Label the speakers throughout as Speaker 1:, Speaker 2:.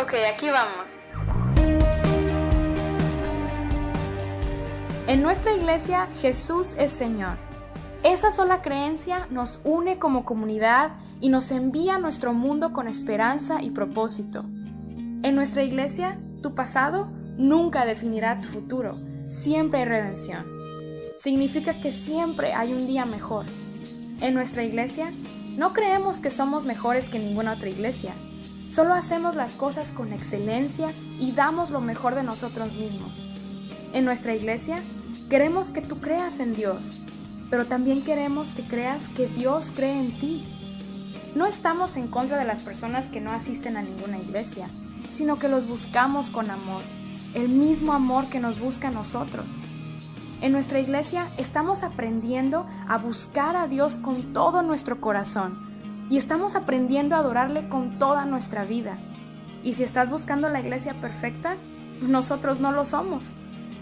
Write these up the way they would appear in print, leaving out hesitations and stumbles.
Speaker 1: Ok, aquí vamos.
Speaker 2: En nuestra iglesia, Jesús es Señor. Esa sola creencia nos une como comunidad y nos envía a nuestro mundo con esperanza y propósito. En nuestra iglesia, tu pasado nunca definirá tu futuro. Siempre hay redención. Significa que siempre hay un día mejor. En nuestra iglesia, no creemos que somos mejores que ninguna otra iglesia. Solo hacemos las cosas con excelencia y damos lo mejor de nosotros mismos. En nuestra iglesia, queremos que tú creas en Dios, pero también queremos que creas que Dios cree en ti. No estamos en contra de las personas que no asisten a ninguna iglesia, sino que los buscamos con amor, el mismo amor que nos busca a nosotros. En nuestra iglesia estamos aprendiendo a buscar a Dios con todo nuestro corazón y estamos aprendiendo a adorarle con toda nuestra vida. Y si estás buscando la iglesia perfecta, nosotros no lo somos.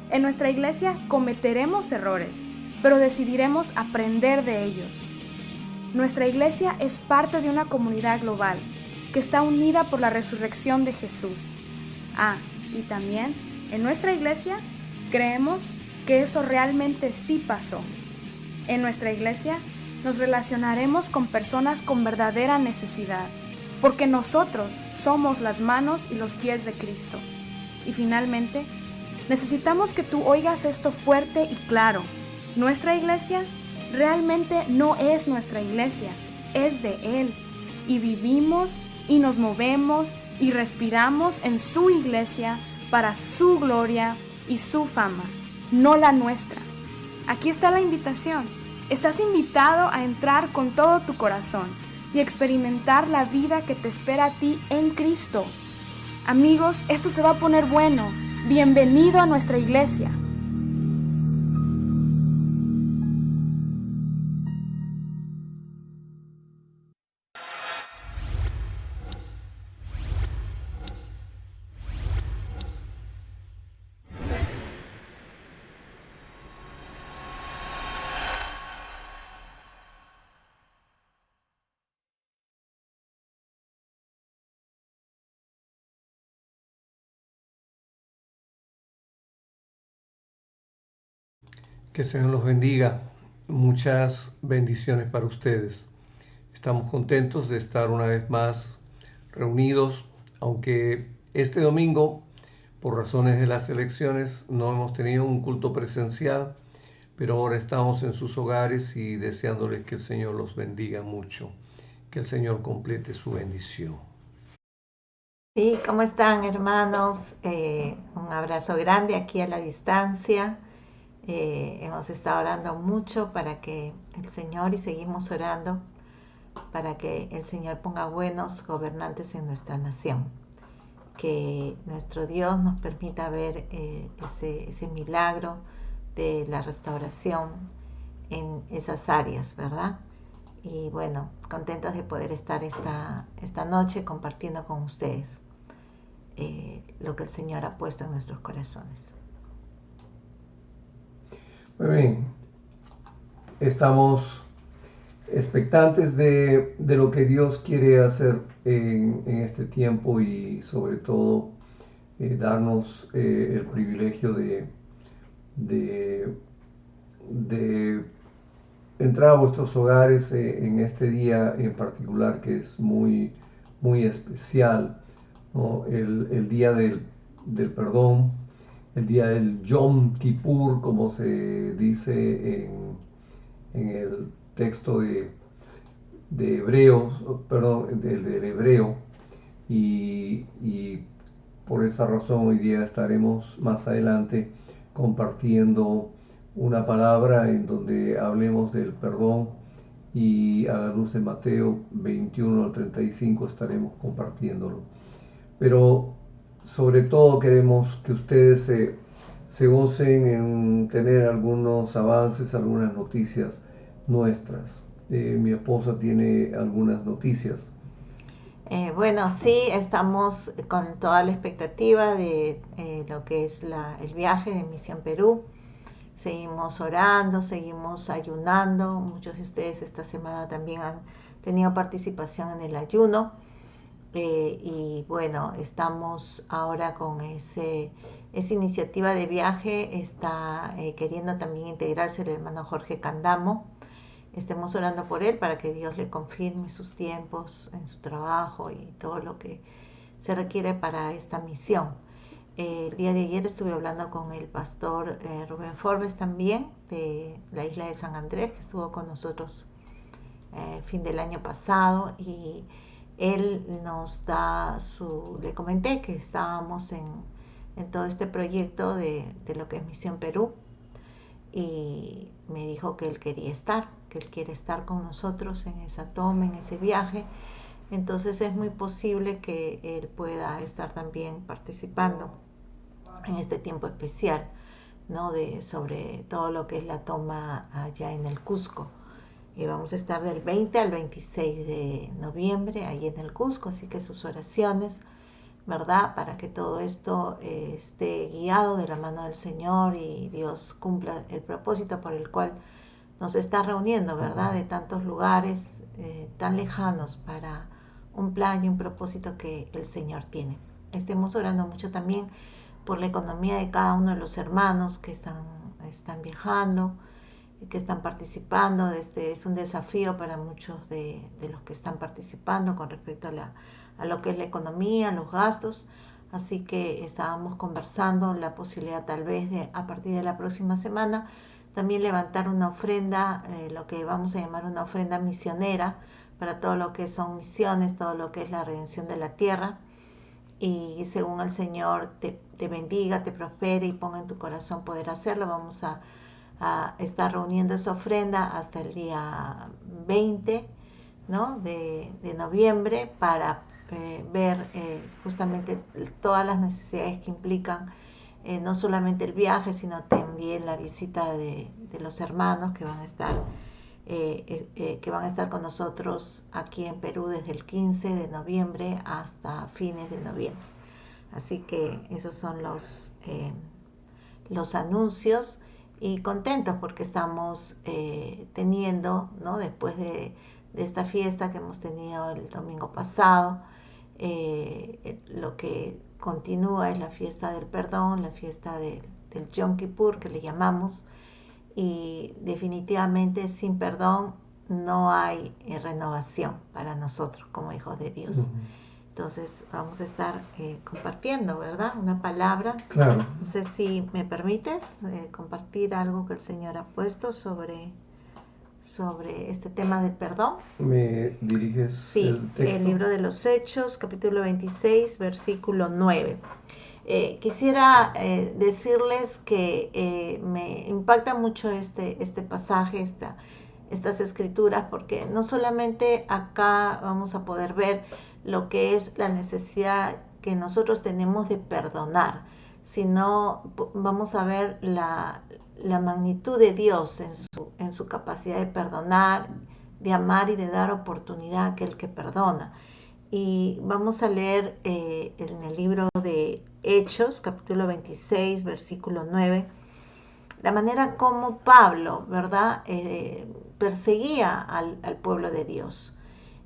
Speaker 2: En nuestra iglesia cometeremos errores, pero decidiremos aprender de ellos. Nuestra iglesia es parte de una comunidad global que está unida por la resurrección de Jesús. Y también en nuestra iglesia creemos que eso realmente sí pasó. En nuestra iglesia nos relacionaremos con personas con verdadera necesidad, porque nosotros somos las manos y los pies de Cristo. Y finalmente, necesitamos que tú oigas esto fuerte y claro. Nuestra iglesia realmente no es nuestra iglesia, es de Él. Y vivimos y nos movemos y respiramos en su iglesia para su gloria y su fama, no la nuestra. Aquí está la invitación. Estás invitado a entrar con todo tu corazón y experimentar la vida que te espera a ti en Cristo. Amigos, esto se va a poner bueno. Bienvenido a nuestra iglesia.
Speaker 3: Que el Señor los bendiga. Muchas bendiciones para ustedes. Estamos contentos de estar una vez más reunidos, aunque este domingo, por razones de las elecciones, no hemos tenido un culto presencial, pero ahora estamos en sus hogares y deseándoles que el Señor los bendiga mucho, que el Señor complete su bendición.
Speaker 4: Sí, ¿cómo están, hermanos? Un abrazo grande aquí a la distancia. Hemos estado orando mucho para que el Señor, y seguimos orando, para que el Señor ponga buenos gobernantes en nuestra nación. Que nuestro Dios nos permita ver ese milagro de la restauración en esas áreas, ¿verdad? Y bueno, contentos de poder estar esta noche compartiendo con ustedes lo que el Señor ha puesto en nuestros corazones.
Speaker 3: Muy bien, estamos expectantes de lo que Dios quiere hacer en este tiempo y sobre todo darnos el privilegio de entrar a vuestros hogares en este día en particular que es muy, muy especial, ¿no? El día del perdón, el día del Yom Kippur, como se dice en el texto de Hebreos, perdón, del hebreo, y por esa razón hoy día estaremos más adelante compartiendo una palabra en donde hablemos del perdón, y a la luz de Mateo 21 al 35 estaremos compartiéndolo. Pero sobre todo queremos que ustedes se gocen en tener algunos avances, algunas noticias nuestras. Mi esposa tiene algunas noticias.
Speaker 4: Bueno, sí, estamos con toda la expectativa de lo que es el viaje de Misión Perú. Seguimos orando, seguimos ayunando. Muchos de ustedes esta semana también han tenido participación en el ayuno. Y bueno, estamos ahora con esa iniciativa de viaje. Está queriendo también integrarse el hermano Jorge Candamo. Estemos orando por él para que Dios le confirme sus tiempos en su trabajo y todo lo que se requiere para esta misión. El día de ayer estuve hablando con el pastor Rubén Forbes también, de la isla de San Andrés, que estuvo con nosotros fin del año pasado, y él nos da le comenté que estábamos en todo este proyecto de lo que es Misión Perú, y me dijo que él quería estar, que él quiere estar con nosotros en esa toma, en ese viaje. Entonces es muy posible que él pueda estar también participando en este tiempo especial, ¿no? Sobre todo lo que es la toma allá en el Cusco. Y vamos a estar del 20 al 26 de noviembre ahí en el Cusco, así que sus oraciones, ¿verdad? Para que todo esto esté guiado de la mano del Señor y Dios cumpla el propósito por el cual nos está reuniendo, ¿verdad? De tantos lugares tan lejanos para un plan y un propósito que el Señor tiene. Estemos orando mucho también por la economía de cada uno de los hermanos que están viajando, que están participando. Es un desafío para muchos de los que están participando con respecto a lo que es la economía, los gastos. Así que estábamos conversando la posibilidad tal vez de, a partir de la próxima semana, también levantar una ofrenda, lo que vamos a llamar una ofrenda misionera, para todo lo que son misiones, todo lo que es la redención de la tierra. Y según el Señor te bendiga, te prospere y ponga en tu corazón poder hacerlo, vamos a estar reuniendo esa ofrenda hasta el día 20, ¿no? de noviembre, para ver justamente todas las necesidades que implican no solamente el viaje, sino también la visita de los hermanos que van a estar con nosotros aquí en Perú desde el 15 de noviembre hasta fines de noviembre. Así que esos son los anuncios, y contentos porque estamos teniendo, ¿no? Después de esta fiesta que hemos tenido el domingo pasado, lo que continúa es la fiesta del perdón, la fiesta del Yom Kippur, que le llamamos, y definitivamente sin perdón no hay renovación para nosotros como hijos de Dios. Uh-huh. Entonces vamos a estar compartiendo, ¿verdad? Una palabra.
Speaker 3: Claro.
Speaker 4: No sé si me permites compartir algo que el Señor ha puesto sobre este tema del perdón.
Speaker 3: ¿Me diriges el texto?
Speaker 4: El libro de los Hechos, capítulo 26, versículo 9. Quisiera decirles que me impacta mucho este pasaje, estas escrituras, porque no solamente acá vamos a poder ver lo que es la necesidad que nosotros tenemos de perdonar, sino vamos a ver la magnitud de Dios en su capacidad de perdonar, de amar y de dar oportunidad a aquel que perdona. Y vamos a leer en el libro de Hechos, capítulo 26, versículo 9, la manera como Pablo, ¿verdad?, perseguía al pueblo de Dios,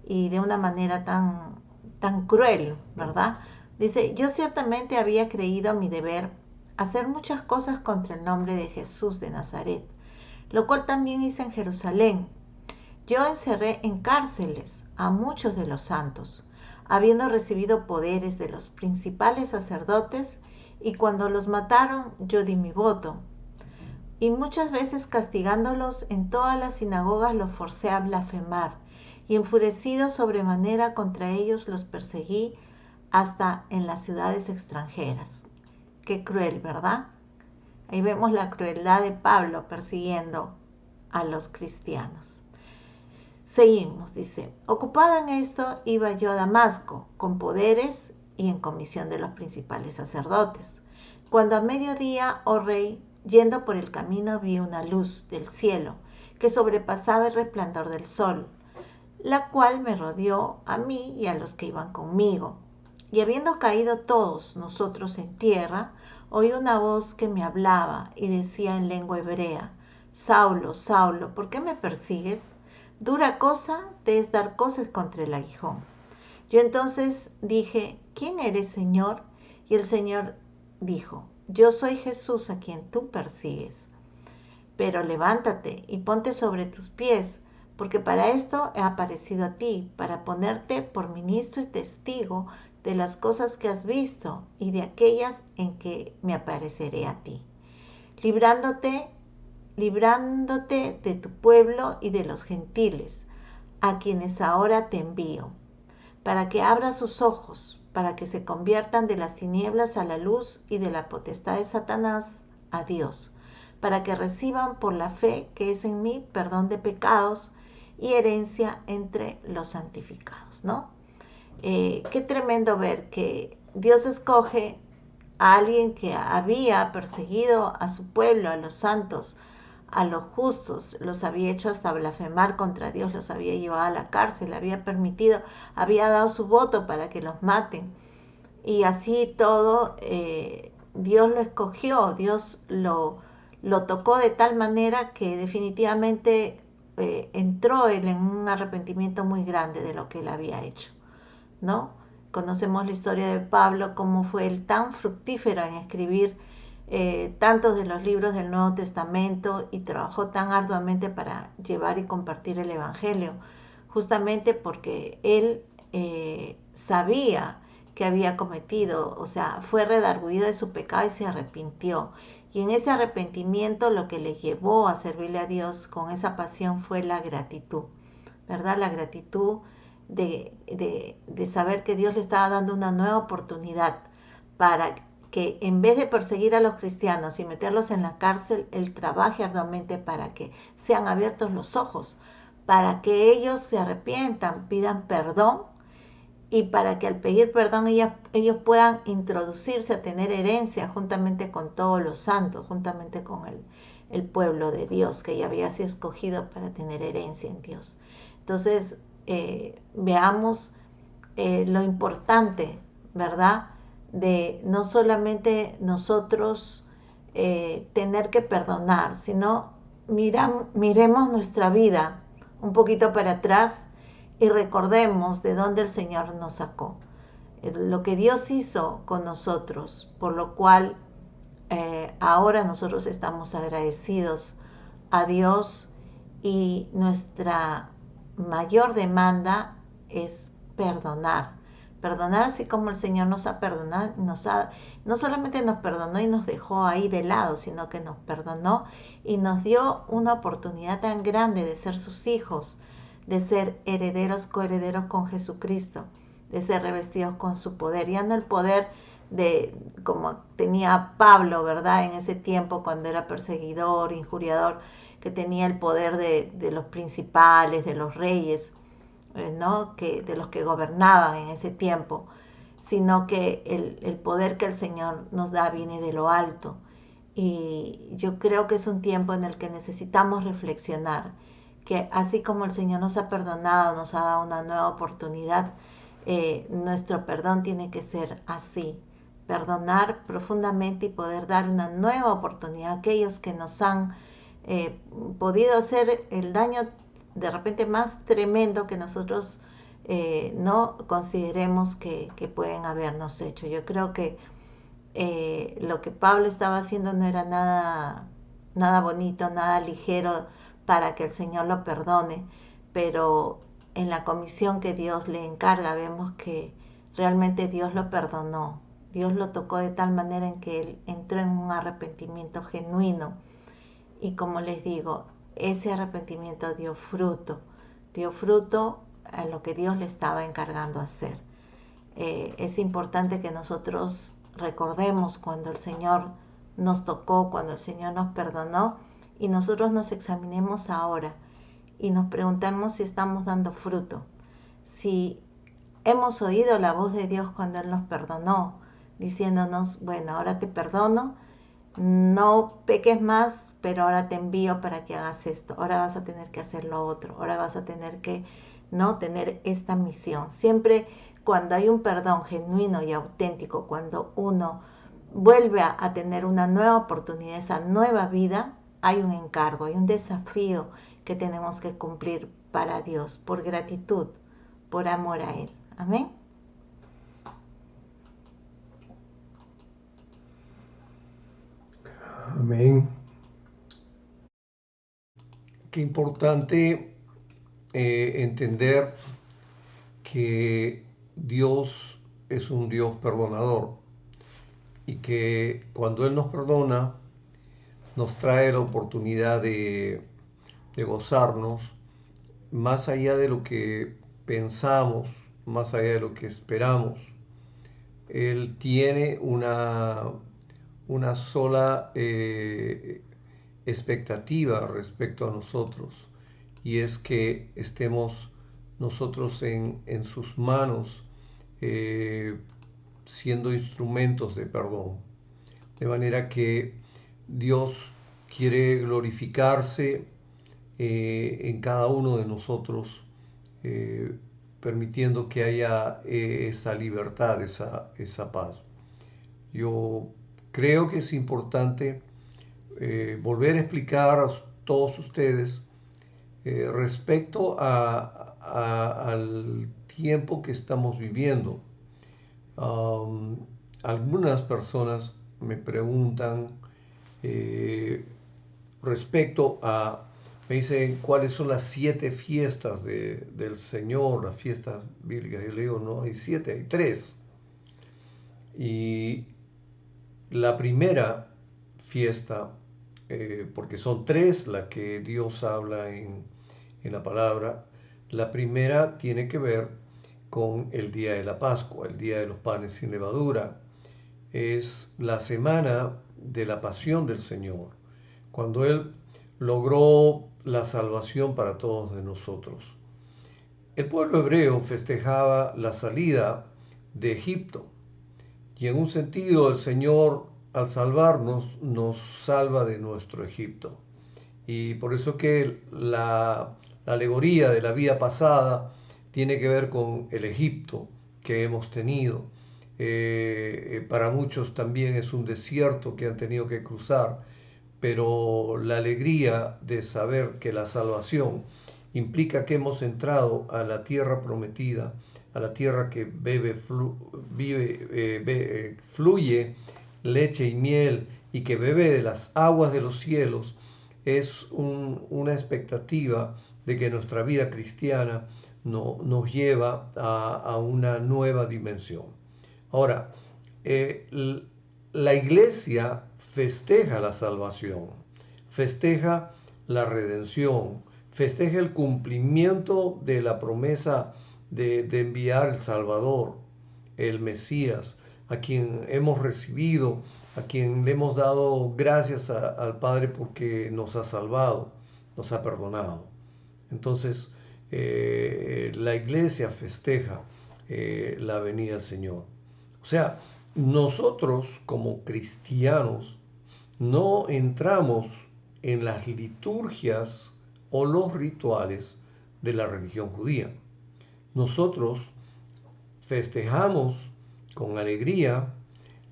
Speaker 4: y de una manera tan cruel, ¿verdad? Dice: yo ciertamente había creído mi deber hacer muchas cosas contra el nombre de Jesús de Nazaret, lo cual también hice en Jerusalén. Yo encerré en cárceles a muchos de los santos, habiendo recibido poderes de los principales sacerdotes, y cuando los mataron yo di mi voto. Y muchas veces castigándolos en todas las sinagogas los forcé a blasfemar, y enfurecido sobremanera contra ellos los perseguí hasta en las ciudades extranjeras. Qué cruel, ¿verdad? Ahí vemos la crueldad de Pablo persiguiendo a los cristianos. Seguimos, dice, ocupada en esto iba yo a Damasco, con poderes y en comisión de los principales sacerdotes. Cuando a mediodía, oh rey, yendo por el camino vi una luz del cielo que sobrepasaba el resplandor del sol, la cual me rodeó a mí y a los que iban conmigo. Y habiendo caído todos nosotros en tierra, oí una voz que me hablaba y decía en lengua hebrea, Saulo, Saulo, ¿por qué me persigues? Dura cosa te es dar cosas contra el aguijón. Yo entonces dije, ¿quién eres, Señor? Y el Señor dijo, yo soy Jesús a quien tú persigues. Pero levántate y ponte sobre tus pies, porque para esto he aparecido a ti, para ponerte por ministro y testigo de las cosas que has visto y de aquellas en que me apareceré a ti, librándote de tu pueblo y de los gentiles, a quienes ahora te envío, para que abras sus ojos, para que se conviertan de las tinieblas a la luz y de la potestad de Satanás a Dios, para que reciban por la fe que es en mí perdón de pecados y herencia entre los santificados, ¿no? Qué tremendo ver que Dios escoge a alguien que había perseguido a su pueblo, a los santos, a los justos, los había hecho hasta blasfemar contra Dios, los había llevado a la cárcel, había permitido, había dado su voto para que los maten. Y así todo, Dios lo escogió, Dios lo tocó de tal manera que definitivamente entró él en un arrepentimiento muy grande de lo que él había hecho, ¿no? Conocemos la historia de Pablo, cómo fue él tan fructífero en escribir tantos de los libros del Nuevo Testamento y trabajó tan arduamente para llevar y compartir el Evangelio, justamente porque él sabía que había cometido, o sea, fue redarguido de su pecado y se arrepintió. Y en ese arrepentimiento lo que le llevó a servirle a Dios con esa pasión fue la gratitud, ¿verdad? La gratitud de saber que Dios le estaba dando una nueva oportunidad para que en vez de perseguir a los cristianos y meterlos en la cárcel, Él trabaje arduamente para que sean abiertos los ojos, para que ellos se arrepientan, pidan perdón y para que al pedir perdón ellos puedan introducirse a tener herencia juntamente con todos los santos, juntamente con el pueblo de Dios que ya había sido escogido para tener herencia en Dios. Entonces, veamos lo importante, ¿verdad? De no solamente nosotros tener que perdonar, sino miremos nuestra vida un poquito para atrás y recordemos de dónde el Señor nos sacó, lo que Dios hizo con nosotros, por lo cual ahora nosotros estamos agradecidos a Dios y nuestra mayor demanda es perdonar. Perdonar así como el Señor nos ha perdonado, no solamente nos perdonó y nos dejó ahí de lado, sino que nos perdonó y nos dio una oportunidad tan grande de ser sus hijos, de ser herederos, coherederos con Jesucristo, de ser revestidos con su poder. Ya no el poder de como tenía Pablo, ¿verdad? En ese tiempo cuando era perseguidor, injuriador, que tenía el poder de los principales, de los reyes, ¿no? De los que gobernaban en ese tiempo, sino que el poder que el Señor nos da viene de lo alto. Y yo creo que es un tiempo en el que necesitamos reflexionar, que así como el Señor nos ha perdonado, nos ha dado una nueva oportunidad, nuestro perdón tiene que ser así, perdonar profundamente y poder dar una nueva oportunidad a aquellos que nos han podido hacer el daño de repente más tremendo que nosotros no consideremos que pueden habernos hecho. Yo creo que lo que Pablo estaba haciendo no era nada bonito, nada ligero para que el Señor lo perdone, pero en la comisión que Dios le encarga vemos que realmente Dios lo perdonó. Dios lo tocó de tal manera en que él entró en un arrepentimiento genuino. Y como les digo, ese arrepentimiento dio fruto a lo que Dios le estaba encargando hacer. es importante que nosotros recordemos cuando el Señor nos tocó, cuando el Señor nos perdonó, y nosotros nos examinemos ahora y nos preguntamos si estamos dando fruto, si hemos oído la voz de Dios cuando Él nos perdonó, diciéndonos, bueno, ahora te perdono, no peques más, pero ahora te envío para que hagas esto, ahora vas a tener que hacer lo otro, ahora vas a tener que no tener esta misión. Siempre cuando hay un perdón genuino y auténtico, cuando uno vuelve a tener una nueva oportunidad, esa nueva vida, hay un encargo, hay un desafío que tenemos que cumplir para Dios, por gratitud, por amor a Él. Amén.
Speaker 3: Amén. Qué importante entender que Dios es un Dios perdonador y que cuando Él nos perdona, nos trae la oportunidad de gozarnos más allá de lo que pensamos, más allá de lo que esperamos. Él tiene una sola expectativa respecto a nosotros, y es que estemos nosotros en sus manos, siendo instrumentos de perdón. De manera que Dios quiere glorificarse en cada uno de nosotros, permitiendo que haya esa libertad, esa paz. Yo creo que es importante volver a explicar a todos ustedes respecto al tiempo que estamos viviendo. Algunas personas me preguntan respecto a, me dicen cuáles son las 7 fiestas del Señor, las fiestas bíblicas. Yo le digo, no hay 7, hay 3. Y la primera fiesta, porque son 3 las que Dios habla en la palabra, la primera tiene que ver con el día de la Pascua, el día de los panes sin levadura. Es la semana de la pasión del Señor, cuando Él logró la salvación para todos de nosotros. El pueblo hebreo festejaba la salida de Egipto, y en un sentido el Señor, al salvarnos, nos salva de nuestro Egipto. Y por eso que la alegoría de la vida pasada tiene que ver con el Egipto que hemos tenido. Para muchos también es un desierto que han tenido que cruzar, pero la alegría de saber que la salvación implica que hemos entrado a la tierra prometida, a la tierra que fluye leche y miel y que bebe de las aguas de los cielos, es una expectativa de que nuestra vida cristiana nos lleva a una nueva dimensión. Ahora, la iglesia festeja la salvación, festeja la redención, festeja el cumplimiento de la promesa de enviar el Salvador, el Mesías, a quien hemos recibido, a quien le hemos dado gracias al Padre porque nos ha salvado, nos ha perdonado. Entonces, la iglesia festeja la venida del Señor. O sea, nosotros como cristianos no entramos en las liturgias o los rituales de la religión judía. Nosotros festejamos con alegría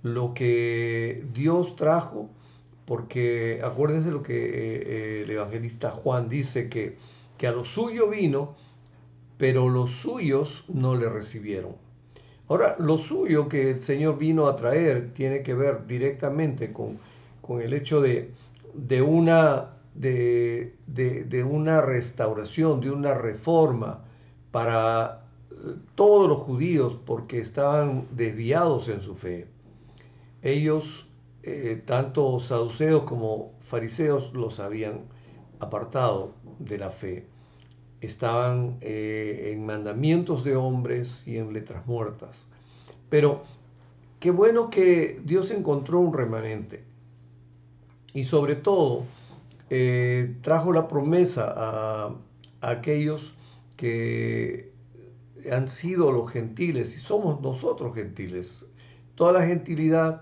Speaker 3: lo que Dios trajo, porque acuérdense lo que el evangelista Juan dice, que a lo suyo vino, pero los suyos no le recibieron. Ahora, lo suyo que el Señor vino a traer tiene que ver directamente con el hecho de una restauración, de una reforma para todos los judíos, porque estaban desviados en su fe. Ellos, tanto saduceos como fariseos, los habían apartado de la fe. Estaban en mandamientos de hombres y en letras muertas. Pero qué bueno que Dios encontró un remanente y sobre todo trajo la promesa a aquellos que han sido los gentiles y somos nosotros gentiles. Toda la gentilidad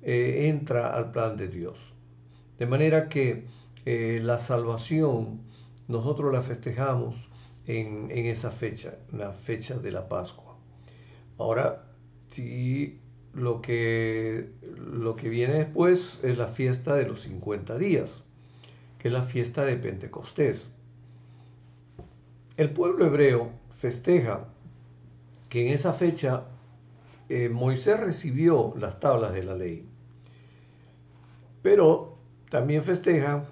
Speaker 3: entra al plan de Dios. De manera que la salvación nosotros la festejamos en esa fecha, la fecha de la Pascua. Ahora, si lo que viene después es la fiesta de los 50 días, que es la fiesta de Pentecostés. El pueblo hebreo festeja que en esa fecha Moisés recibió las tablas de la ley, pero también festeja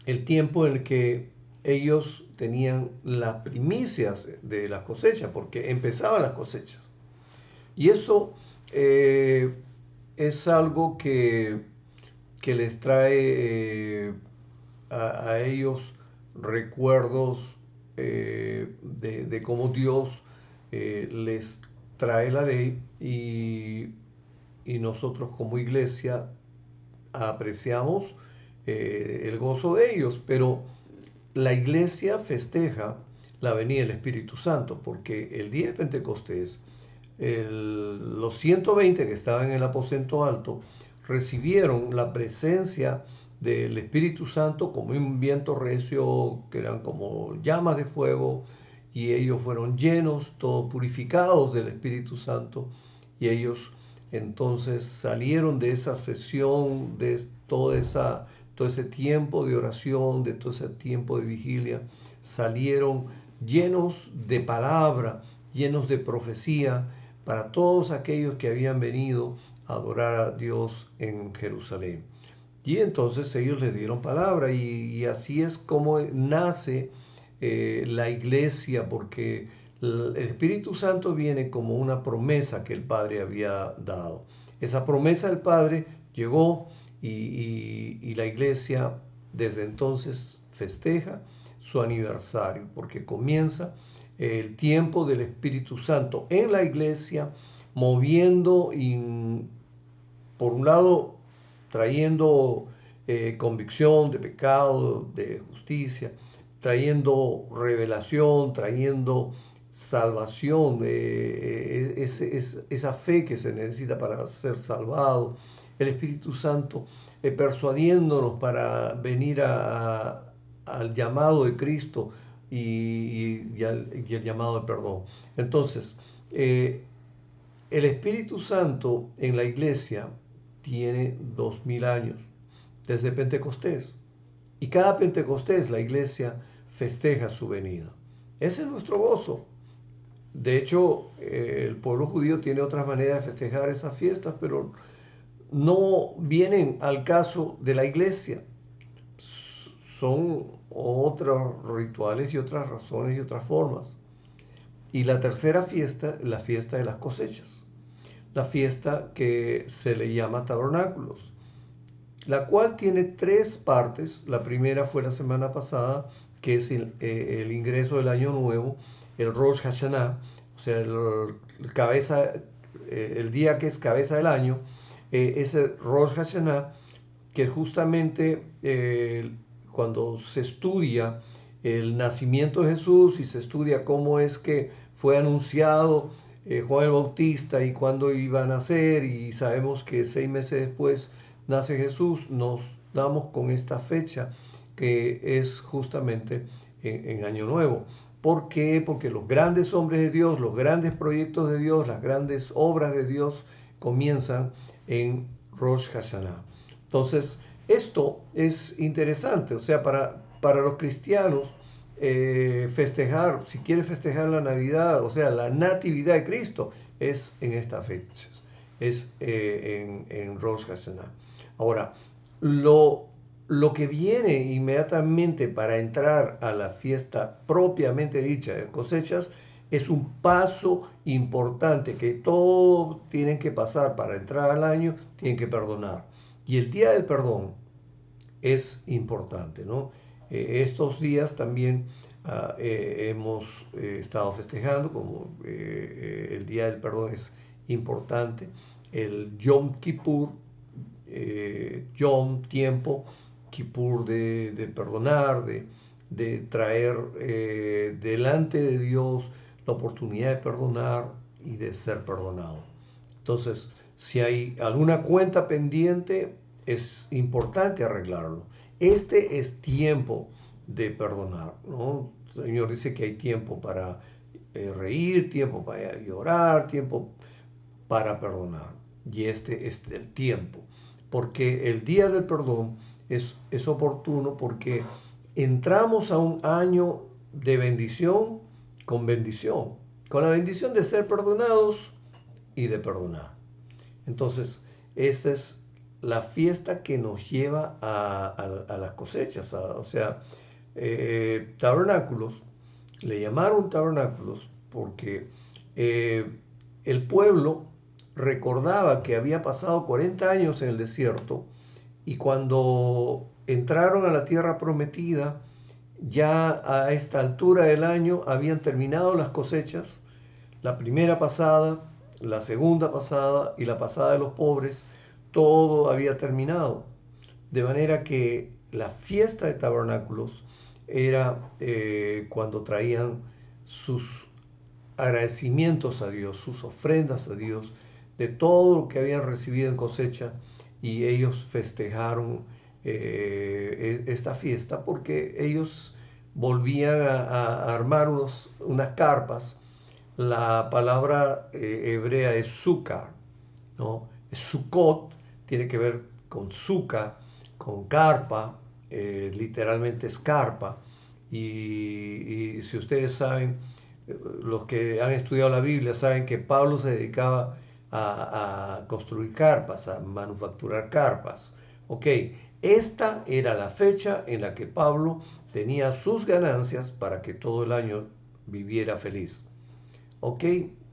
Speaker 3: el tiempo en el que ellos tenían las primicias de las cosechas, porque empezaban las cosechas. Y eso es algo que les trae a ellos recuerdos de cómo Dios les trae la ley y nosotros como iglesia apreciamos el gozo de ellos, pero la iglesia festeja la venida del Espíritu Santo, porque el día de Pentecostés, los 120 que estaban en el aposento alto recibieron la presencia del Espíritu Santo como un viento recio, que eran como llamas de fuego, y ellos fueron llenos, todos purificados del Espíritu Santo, y ellos entonces salieron de esa sesión, de todo ese tiempo de oración, de todo ese tiempo de vigilia, salieron llenos de palabra, llenos de profecía, para todos aquellos que habían venido a adorar a Dios en Jerusalén. Y entonces ellos les dieron palabra y así es como nace la iglesia, porque el Espíritu Santo viene como una promesa que el Padre había dado. Esa promesa del Padre llegó y la iglesia desde entonces festeja su aniversario, porque comienza el tiempo del Espíritu Santo en la iglesia, moviendo y por un lado trayendo convicción de pecado, de justicia, trayendo revelación, trayendo salvación, esa fe que se necesita para ser salvado, el Espíritu Santo persuadiéndonos para venir al llamado de Cristo y el llamado de perdón. Entonces, el Espíritu Santo en la iglesia tiene 2000 años, desde Pentecostés. Y cada Pentecostés la iglesia festeja su venida. Ese es nuestro gozo. De hecho, el pueblo judío tiene otras maneras de festejar esas fiestas, pero no vienen al caso de la iglesia. Son otros rituales y otras razones y otras formas. Y la tercera fiesta, la fiesta de las cosechas, la fiesta que se le llama tabernáculos, la cual tiene 3 partes. La primera fue la semana pasada, que es el ingreso del año nuevo, el Rosh Hashanah, o sea, el día que es cabeza del año, ese Rosh Hashanah, que es justamente cuando se estudia el nacimiento de Jesús y se estudia cómo es que fue anunciado Juan el Bautista y cuándo iba a nacer, y sabemos que 6 meses después nace Jesús. Nos damos con esta fecha que es justamente en Año Nuevo. ¿Por qué? Porque los grandes hombres de Dios, los grandes proyectos de Dios, las grandes obras de Dios comienzan en Rosh Hashanah. Entonces, esto es interesante. O sea, para los cristianos, festejar, si quieres festejar la Navidad, o sea, la natividad de Cristo, es en esta fecha, es en Rosh Hashanah. Ahora, lo que viene inmediatamente para entrar a la fiesta propiamente dicha de cosechas es un paso importante que todos tienen que pasar para entrar al año, tienen que perdonar. Y el día del perdón es importante, ¿no? Estos días también hemos estado festejando, como el Día del Perdón es importante, el Yom Kippur, Yom, tiempo, Kippur de perdonar, de traer delante de Dios la oportunidad de perdonar y de ser perdonado. Entonces, si hay alguna cuenta pendiente, es importante arreglarlo. Este es tiempo de perdonar, ¿no? El Señor dice que hay tiempo para reír, tiempo para llorar, tiempo para perdonar. Y este es el tiempo. Porque el día del perdón es oportuno porque entramos a un año de bendición, con la bendición de ser perdonados y de perdonar. Entonces, esta es la fiesta que nos lleva a las cosechas, o sea, tabernáculos, le llamaron tabernáculos porque el pueblo recordaba que había pasado 40 años en el desierto y cuando entraron a la tierra prometida, ya a esta altura del año habían terminado las cosechas, la primera pasada, la segunda pasada y la pasada de los pobres, todo había terminado. De manera que la fiesta de tabernáculos era cuando traían sus agradecimientos a Dios, sus ofrendas a Dios, de todo lo que habían recibido en cosecha, y ellos festejaron esta fiesta porque ellos volvían a armar unas carpas. La palabra hebrea es sukkah, ¿no? Sukkot tiene que ver con sukkah, con carpa, literalmente es carpa. Y si ustedes saben, los que han estudiado la Biblia saben que Pablo se dedicaba a construir carpas, a manufacturar carpas. Ok, esta era la fecha en la que Pablo tenía sus ganancias para que todo el año viviera feliz. Ok,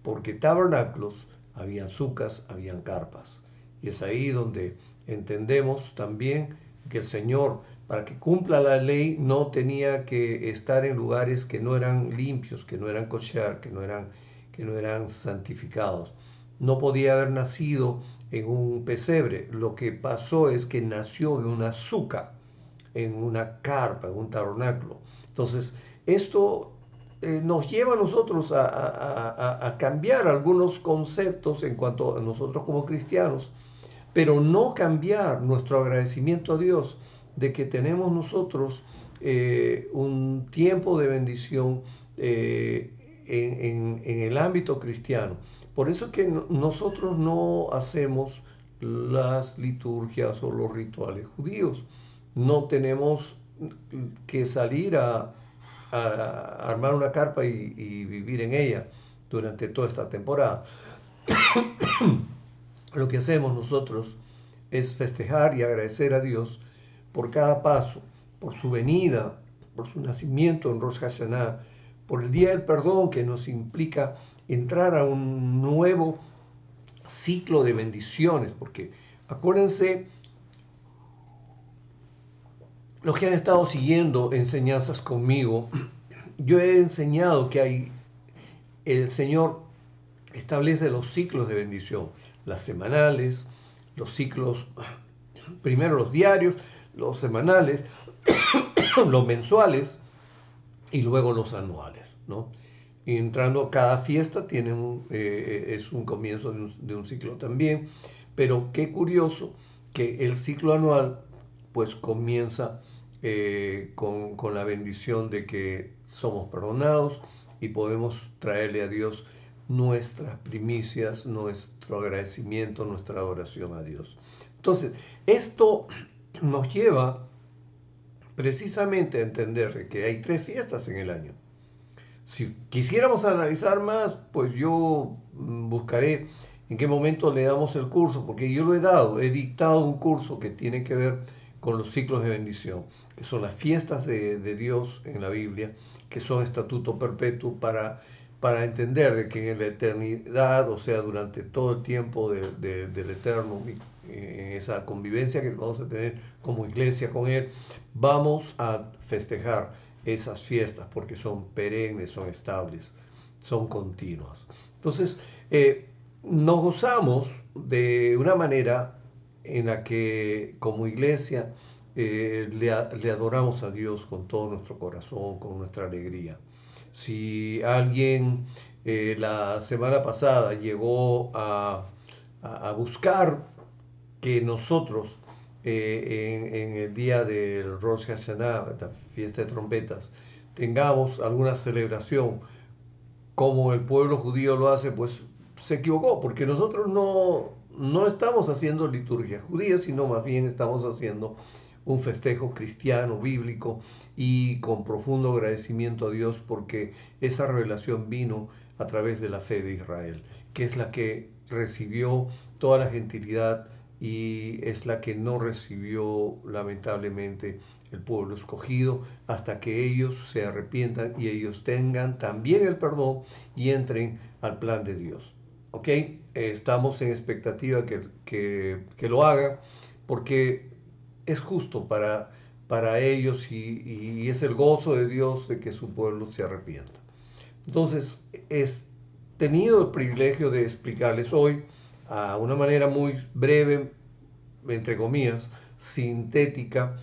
Speaker 3: porque tabernáculos, habían sucas, habían carpas. Y es ahí donde entendemos también que el Señor, para que cumpla la ley, no tenía que estar en lugares que no eran limpios, que no eran kosher, que no eran santificados. No podía haber nacido en un pesebre. Lo que pasó es que nació en una suca, en una carpa, en un tabernáculo. Entonces, esto nos lleva a nosotros a cambiar algunos conceptos en cuanto a nosotros como cristianos, pero no cambiar nuestro agradecimiento a Dios de que tenemos nosotros un tiempo de bendición en el ámbito cristiano. Por eso es que nosotros no hacemos las liturgias o los rituales judíos. No tenemos que salir a armar una carpa y vivir en ella durante toda esta temporada. Lo que hacemos nosotros es festejar y agradecer a Dios por cada paso, por su venida, por su nacimiento en Rosh Hashanah, por el Día del Perdón que nos implica entrar a un nuevo ciclo de bendiciones, porque acuérdense, los que han estado siguiendo enseñanzas conmigo, yo he enseñado que el Señor establece los ciclos de bendición, las semanales, los ciclos, primero los diarios, los semanales, los mensuales y luego los anuales, ¿no? Y entrando cada fiesta es un comienzo de un ciclo también, pero qué curioso que el ciclo anual pues comienza con la bendición de que somos perdonados y podemos traerle a Dios nuestras primicias, nuestro agradecimiento, nuestra adoración a Dios. Entonces, esto nos lleva precisamente a entender que hay 3 fiestas en el año. Si quisiéramos analizar más, pues yo buscaré en qué momento le damos el curso, porque yo lo he dictado un curso que tiene que ver con los ciclos de bendición, que son las fiestas de Dios en la Biblia, que son estatuto perpetuo para entender de que en la eternidad, o sea, durante todo el tiempo del Eterno, en esa convivencia que vamos a tener como iglesia con Él, vamos a festejar esas fiestas, porque son perennes, son estables, son continuas. Entonces, nos gozamos de una manera en la que como iglesia le adoramos a Dios con todo nuestro corazón, con nuestra alegría. Si alguien la semana pasada llegó a buscar que nosotros en el día del Rosh Hashanah, la fiesta de trompetas, tengamos alguna celebración como el pueblo judío lo hace, pues se equivocó, porque nosotros no estamos haciendo liturgia judía, sino más bien estamos haciendo un festejo cristiano, bíblico, y con profundo agradecimiento a Dios porque esa revelación vino a través de la fe de Israel, que es la que recibió toda la gentilidad y es la que no recibió lamentablemente el pueblo escogido, hasta que ellos se arrepientan y ellos tengan también el perdón y entren al plan de Dios. ¿Ok? Estamos en expectativa que lo haga, porque es justo para ellos y es el gozo de Dios de que su pueblo se arrepienta. Entonces, he tenido el privilegio de explicarles hoy a una manera muy breve, entre comillas, sintética,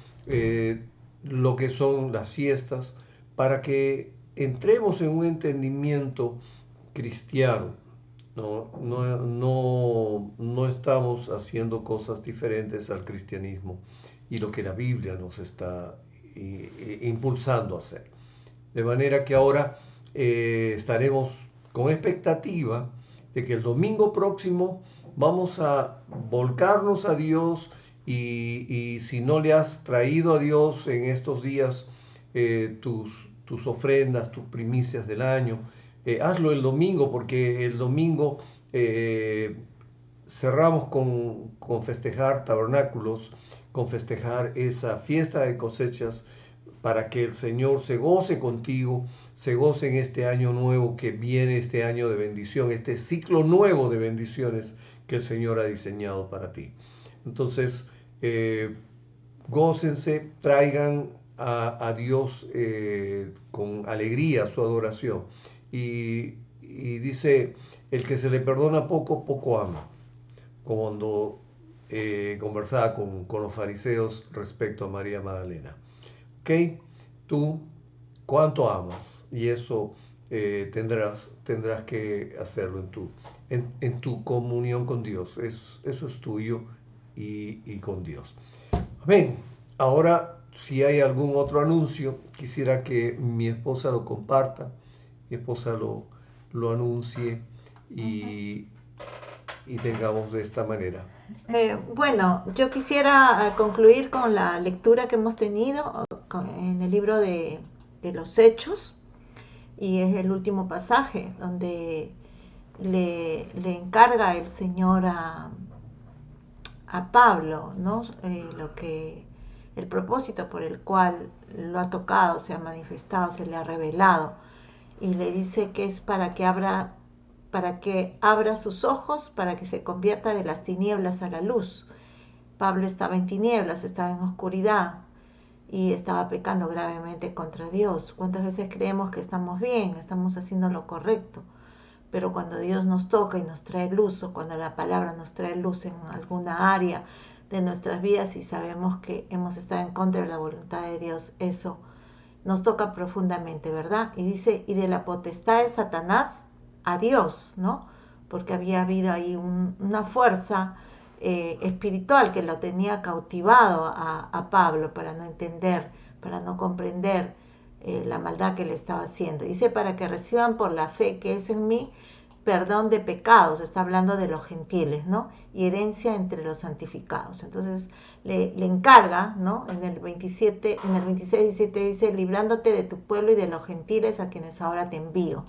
Speaker 3: lo que son las fiestas, para que entremos en un entendimiento cristiano. No estamos haciendo cosas diferentes al cristianismo y lo que la Biblia nos está impulsando a hacer. De manera que ahora estaremos con expectativa de que el domingo próximo vamos a volcarnos a Dios y si no le has traído a Dios en estos días tus ofrendas, tus primicias del año, hazlo el domingo, porque el domingo cerramos con festejar tabernáculos, con festejar esa fiesta de cosechas, para que el Señor se goce contigo, se goce en este año nuevo que viene, este año de bendición, este ciclo nuevo de bendiciones que el Señor ha diseñado para ti. Entonces, gócense, traigan a Dios con alegría su adoración. Y dice, el que se le perdona poco, poco ama. Como cuando conversaba con los fariseos respecto a María Magdalena. ¿Ok? Tú, ¿cuánto amas? Y eso tendrás que hacerlo en tu comunión con Dios. Eso es tuyo y con Dios. Amén. Ahora, si hay algún otro anuncio, quisiera que mi esposa lo comparta, mi esposa lo anuncie y tengamos de esta manera.
Speaker 4: Bueno, yo quisiera concluir con la lectura que hemos tenido en el libro de los Hechos, y es el último pasaje donde le encarga el Señor a Pablo, ¿no? El propósito por el cual lo ha tocado, se ha manifestado, se le ha revelado, y le dice que es para que abra sus ojos, para que se convierta de las tinieblas a la luz. Pablo estaba en tinieblas, estaba en oscuridad y estaba pecando gravemente contra Dios. ¿Cuántas veces creemos que estamos bien, estamos haciendo lo correcto? Pero cuando Dios nos toca y nos trae luz, o cuando la palabra nos trae luz en alguna área de nuestras vidas y sabemos que hemos estado en contra de la voluntad de Dios, eso nos toca profundamente, ¿verdad? Y dice, y de la potestad de Satanás a Dios, ¿no? Porque había habido ahí una fuerza espiritual que lo tenía cautivado a Pablo para no entender, para no comprender la maldad que le estaba haciendo. Dice, para que reciban por la fe que es en mí perdón de pecados, está hablando de los gentiles, ¿no? Y herencia entre los santificados. Entonces le encarga, ¿no? En el 26, 17 dice, librándote de tu pueblo y de los gentiles a quienes ahora te envío,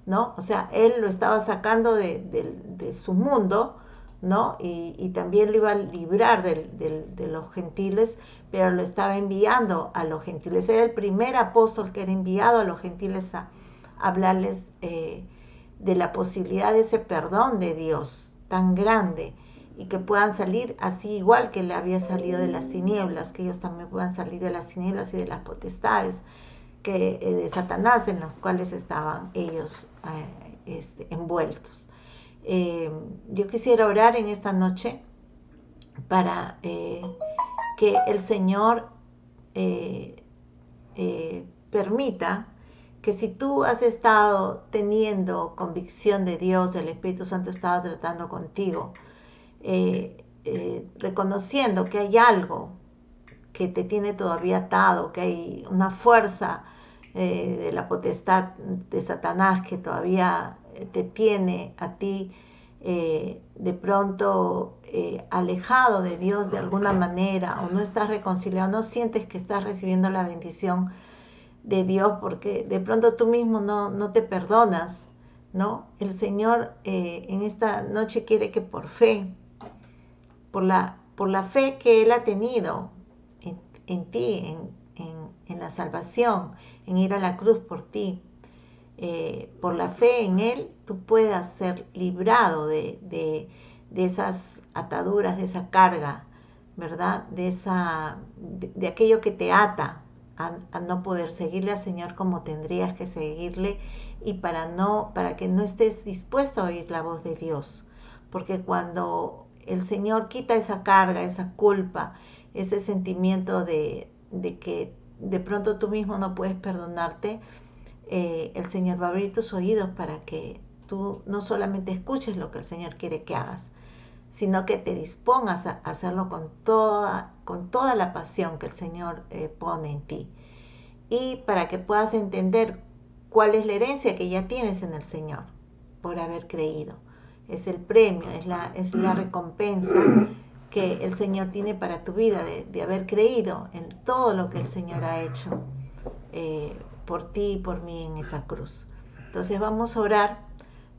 Speaker 4: ¿no? O sea, él lo estaba sacando de su mundo, ¿no? Y también lo iba a librar de los gentiles, pero lo estaba enviando a los gentiles. Era el primer apóstol que era enviado a los gentiles a hablarles de la posibilidad de ese perdón de Dios tan grande, y que puedan salir así igual que le había salido de las tinieblas, que ellos también puedan salir de las tinieblas y de las potestades de Satanás en los cuales estaban ellos envueltos. Yo quisiera orar en esta noche para que el Señor permita que si tú has estado teniendo convicción de Dios, el Espíritu Santo ha estado tratando contigo, reconociendo que hay algo que te tiene todavía atado, que hay una fuerza de la potestad de Satanás que todavía te tiene a ti de pronto alejado de Dios de alguna manera, o no estás reconciliado, no sientes que estás recibiendo la bendición de Dios porque de pronto tú mismo no te perdonas, ¿no? El Señor en esta noche quiere que por fe, por la fe que Él ha tenido en ti, en la salvación, en ir a la cruz por ti, por la fe en Él, tú puedas ser librado de esas ataduras, de esa carga, ¿verdad? De aquello que te ata a no poder seguirle al Señor como tendrías que seguirle, y para que no estés dispuesto a oír la voz de Dios. Porque cuando el Señor quita esa carga, esa culpa, ese sentimiento de que de pronto tú mismo no puedes perdonarte, el Señor va a abrir tus oídos para que tú no solamente escuches lo que el Señor quiere que hagas, sino que te dispongas a hacerlo con toda la pasión que el Señor pone en ti. Y para que puedas entender cuál es la herencia que ya tienes en el Señor por haber creído. Es el premio, es la recompensa que el Señor tiene para tu vida de haber creído en todo lo que el Señor ha hecho por ti y por mí en esa cruz. Entonces vamos a orar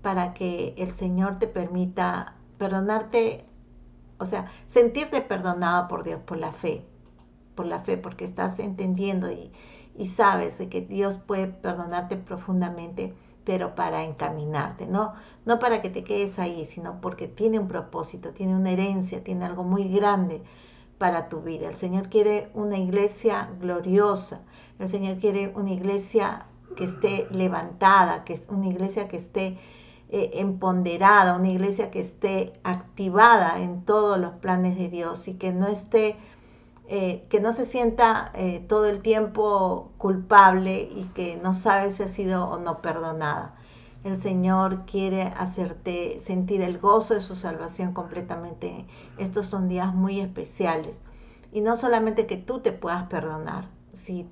Speaker 4: para que el Señor te permita perdonarte, o sea, sentirte perdonado por Dios por la fe, porque estás entendiendo y sabes que Dios puede perdonarte profundamente, pero para encaminarte, no para que te quedes ahí, sino porque tiene un propósito, tiene una herencia, tiene algo muy grande para tu vida. El Señor quiere una iglesia gloriosa, el Señor quiere una iglesia que esté levantada, que es una iglesia que esté empoderada, una iglesia que esté activada en todos los planes de Dios y que no esté que no se sienta todo el tiempo culpable y que no sabe si ha sido o no perdonada. El Señor quiere hacerte sentir el gozo de su salvación completamente. Estos son días muy especiales. Y no solamente que tú te puedas perdonar, si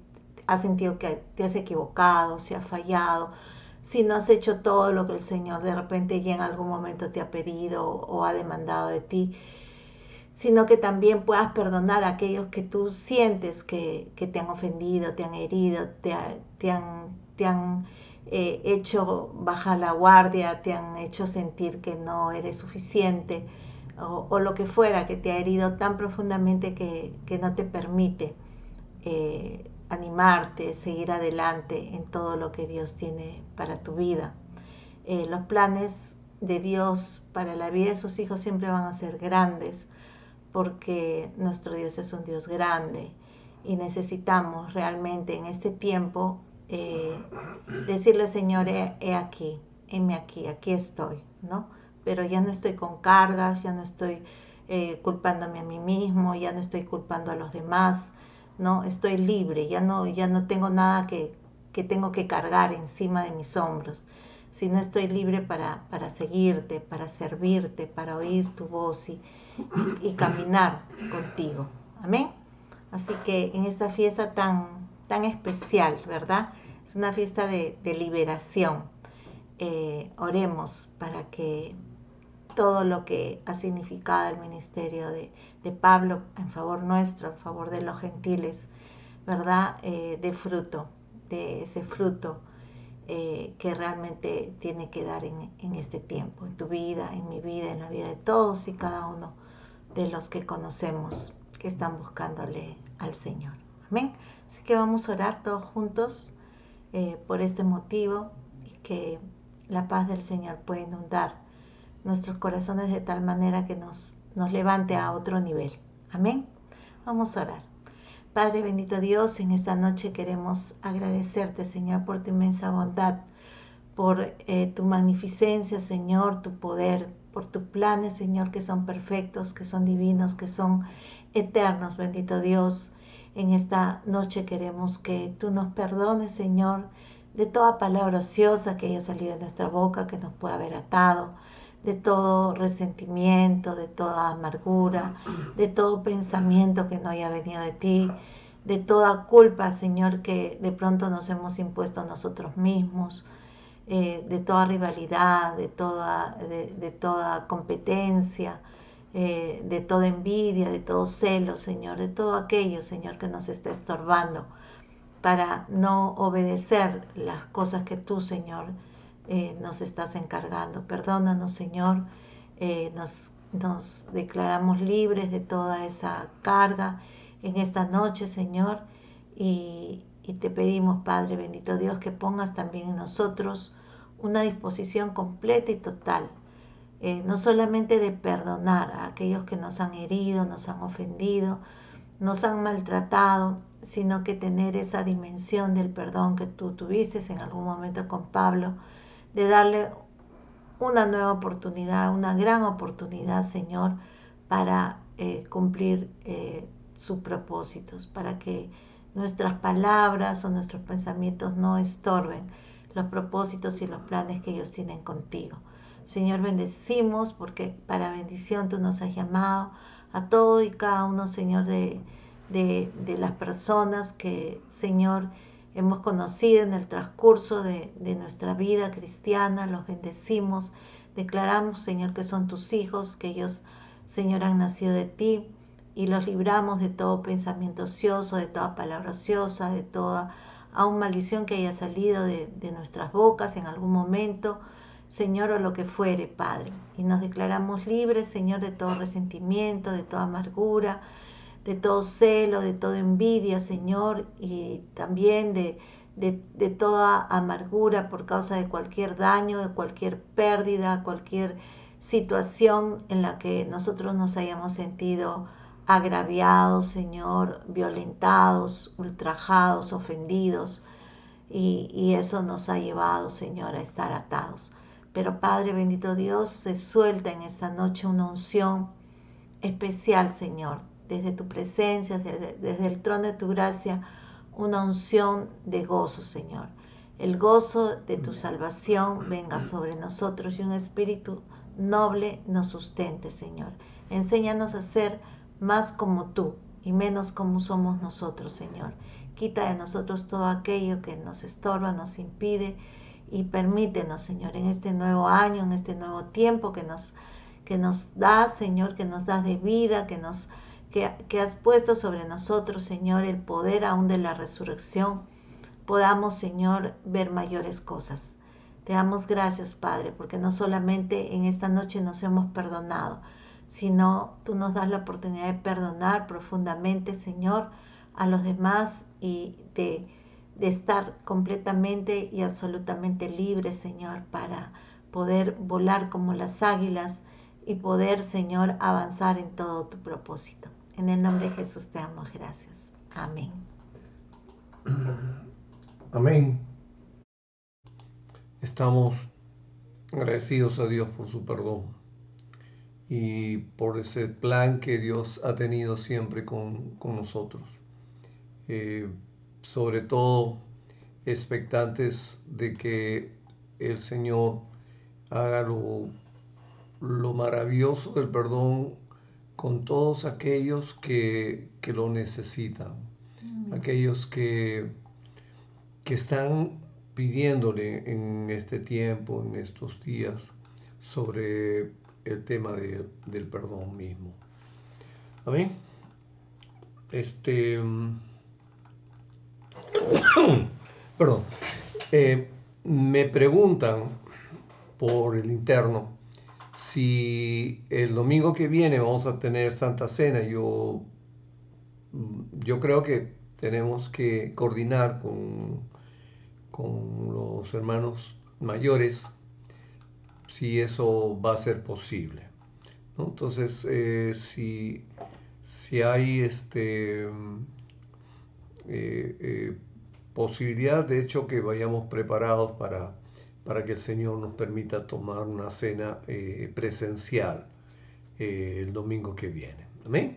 Speaker 4: has sentido que te has equivocado, si has fallado, si no has hecho todo lo que el Señor de repente ya en algún momento te ha pedido o ha demandado de ti, sino que también puedas perdonar a aquellos que tú sientes que te han ofendido, te han herido, te han hecho bajar la guardia, te han hecho sentir que no eres suficiente, o lo que fuera, que te ha herido tan profundamente que no te permite animarte, seguir adelante en todo lo que Dios tiene para tu vida. Los planes de Dios para la vida de sus hijos siempre van a ser grandes, porque nuestro Dios es un Dios grande y necesitamos realmente en este tiempo decirle, Señor, he aquí, heme aquí estoy, ¿no? Pero ya no estoy con cargas, ya no estoy culpándome a mí mismo, ya no estoy culpando a los demás, ¿no? Estoy libre, ya no tengo nada que tengo que cargar encima de mis hombros, sino estoy libre para seguirte, para servirte, para oír tu voz y caminar contigo. Amén. Así que en esta fiesta tan especial, ¿verdad? Es una fiesta de liberación. Oremos para que todo lo que ha significado el ministerio de Pablo en favor nuestro, en favor de los gentiles, ¿verdad? De fruto, de ese fruto que realmente tiene que dar en este tiempo, en tu vida, en mi vida, en la vida de todos y cada uno de los que conocemos, que están buscándole al Señor. Amén. Así que vamos a orar todos juntos por este motivo, y que la paz del Señor pueda inundar nuestros corazones de tal manera que nos levante a otro nivel. Amén. Vamos a orar. Padre bendito Dios, en esta noche queremos agradecerte, Señor, por tu inmensa bondad, por tu magnificencia, Señor, tu poder, por tus planes, Señor, que son perfectos, que son divinos, que son eternos, bendito Dios. En esta noche queremos que tú nos perdones, Señor, de toda palabra ociosa que haya salido de nuestra boca, que nos pueda haber atado, de todo resentimiento, de toda amargura, de todo pensamiento que no haya venido de ti, de toda culpa, Señor, que de pronto nos hemos impuesto a nosotros mismos, de toda rivalidad, de toda competencia, de toda envidia, de todo celo, Señor, de todo aquello, Señor, que nos está estorbando para no obedecer las cosas que tú, Señor, nos estás encargando. Perdónanos, Señor, nos declaramos libres de toda esa carga en esta noche, Señor, y te pedimos, Padre bendito Dios, que pongas también en nosotros una disposición completa y total, no solamente de perdonar a aquellos que nos han herido, nos han ofendido, nos han maltratado, sino que tener esa dimensión del perdón que tú tuviste en algún momento con Pablo, de darle una nueva oportunidad, una gran oportunidad, Señor, para cumplir sus propósitos, para que nuestras palabras o nuestros pensamientos no estorben los propósitos y los planes que ellos tienen contigo. Señor, bendecimos porque para bendición tú nos has llamado a todo y cada uno, Señor, de las personas que, Señor, hemos conocido en el transcurso de nuestra vida cristiana. Los bendecimos, declaramos, Señor, que son tus hijos, que ellos, Señor, han nacido de ti, y los libramos de todo pensamiento ocioso, de toda palabra ociosa, de toda aún maldición que haya salido de nuestras bocas en algún momento, Señor, o lo que fuere, Padre. Y nos declaramos libres, Señor, de todo resentimiento, de toda amargura, de todo celo, de toda envidia, Señor, y también de toda amargura por causa de cualquier daño, de cualquier pérdida, cualquier situación en la que nosotros nos hayamos sentido agraviados, Señor, violentados, ultrajados, ofendidos, y eso nos ha llevado, Señor, a estar atados. Pero Padre bendito Dios, se suelta en esta noche una unción especial, Señor, desde tu presencia, desde el trono de tu gracia, una unción de gozo, Señor. El gozo de tu salvación venga sobre nosotros y un espíritu noble nos sustente, Señor. Enséñanos a ser más como tú y menos como somos nosotros, Señor. Quita de nosotros todo aquello que nos estorba, nos impide, y permítenos, Señor, en este nuevo año, en este nuevo tiempo que nos das, Señor, que nos das de vida, que has puesto sobre nosotros, Señor, el poder aún de la resurrección, podamos, Señor, ver mayores cosas. Te damos gracias, Padre, porque no solamente en esta noche nos hemos perdonado, sino tú nos das la oportunidad de perdonar profundamente, Señor, a los demás, y de estar completamente y absolutamente libres, Señor, para poder volar como las águilas y poder, Señor, avanzar en todo tu propósito. En el nombre de Jesús te damos gracias. Amén.
Speaker 3: Amén. Estamos agradecidos a Dios por su perdón y por ese plan que Dios ha tenido siempre con nosotros. Sobre todo expectantes de que el Señor haga lo maravilloso del perdón con todos aquellos que lo necesitan, aquellos que están pidiéndole en este tiempo, en estos días, sobre el tema del perdón mismo. Amén. Perdón. Me preguntan por el interno si el domingo que viene vamos a tener Santa Cena. Yo creo que tenemos que coordinar con los hermanos mayores si eso va a ser posible, ¿no? Entonces, si hay posibilidad, de hecho, que vayamos preparados para que el Señor nos permita tomar una cena presencial el domingo que viene. Amén.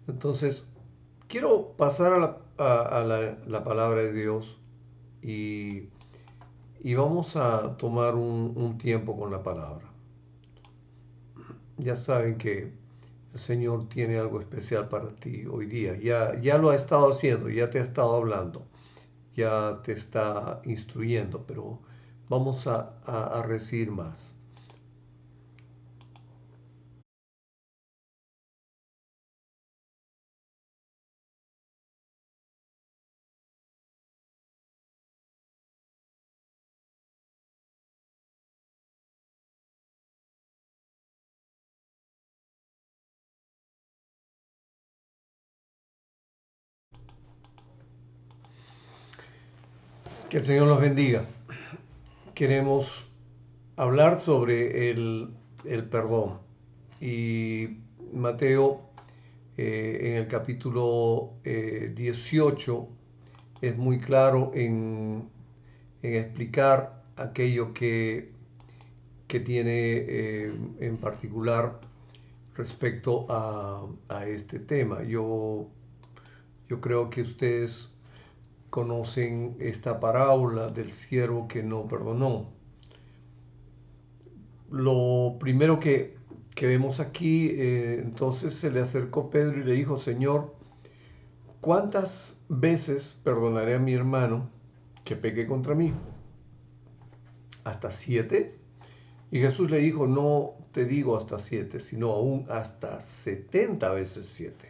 Speaker 3: Entonces, quiero pasar a la palabra de Dios y vamos a tomar un tiempo con la palabra. Ya saben que el Señor tiene algo especial para ti hoy día. Ya lo ha estado haciendo, ya te ha estado hablando, ya te está instruyendo, pero vamos a recibir más. Que el Señor los bendiga. Queremos hablar sobre el perdón. Y Mateo en el capítulo 18 es muy claro en explicar aquello que tiene en particular respecto a este tema. Yo creo que ustedes conocen esta parábola del siervo que no perdonó. Lo primero que vemos aquí, entonces se le acercó Pedro y le dijo: Señor, ¿cuántas veces perdonaré a mi hermano que peque contra mí? ¿Hasta 7? Y Jesús le dijo: no te digo hasta 7, sino aún hasta 70 veces 7.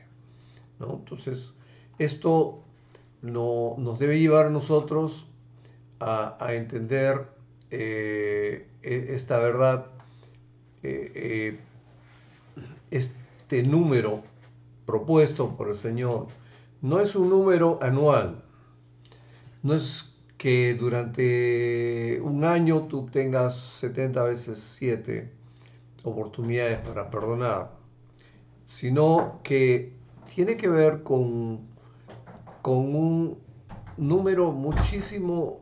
Speaker 3: ¿No? Entonces, esto nos debe llevar a nosotros a entender esta verdad, este número propuesto por el Señor. No es un número anual, no es que durante un año tú tengas 70 veces 7 oportunidades para perdonar, sino que tiene que ver con un número muchísimo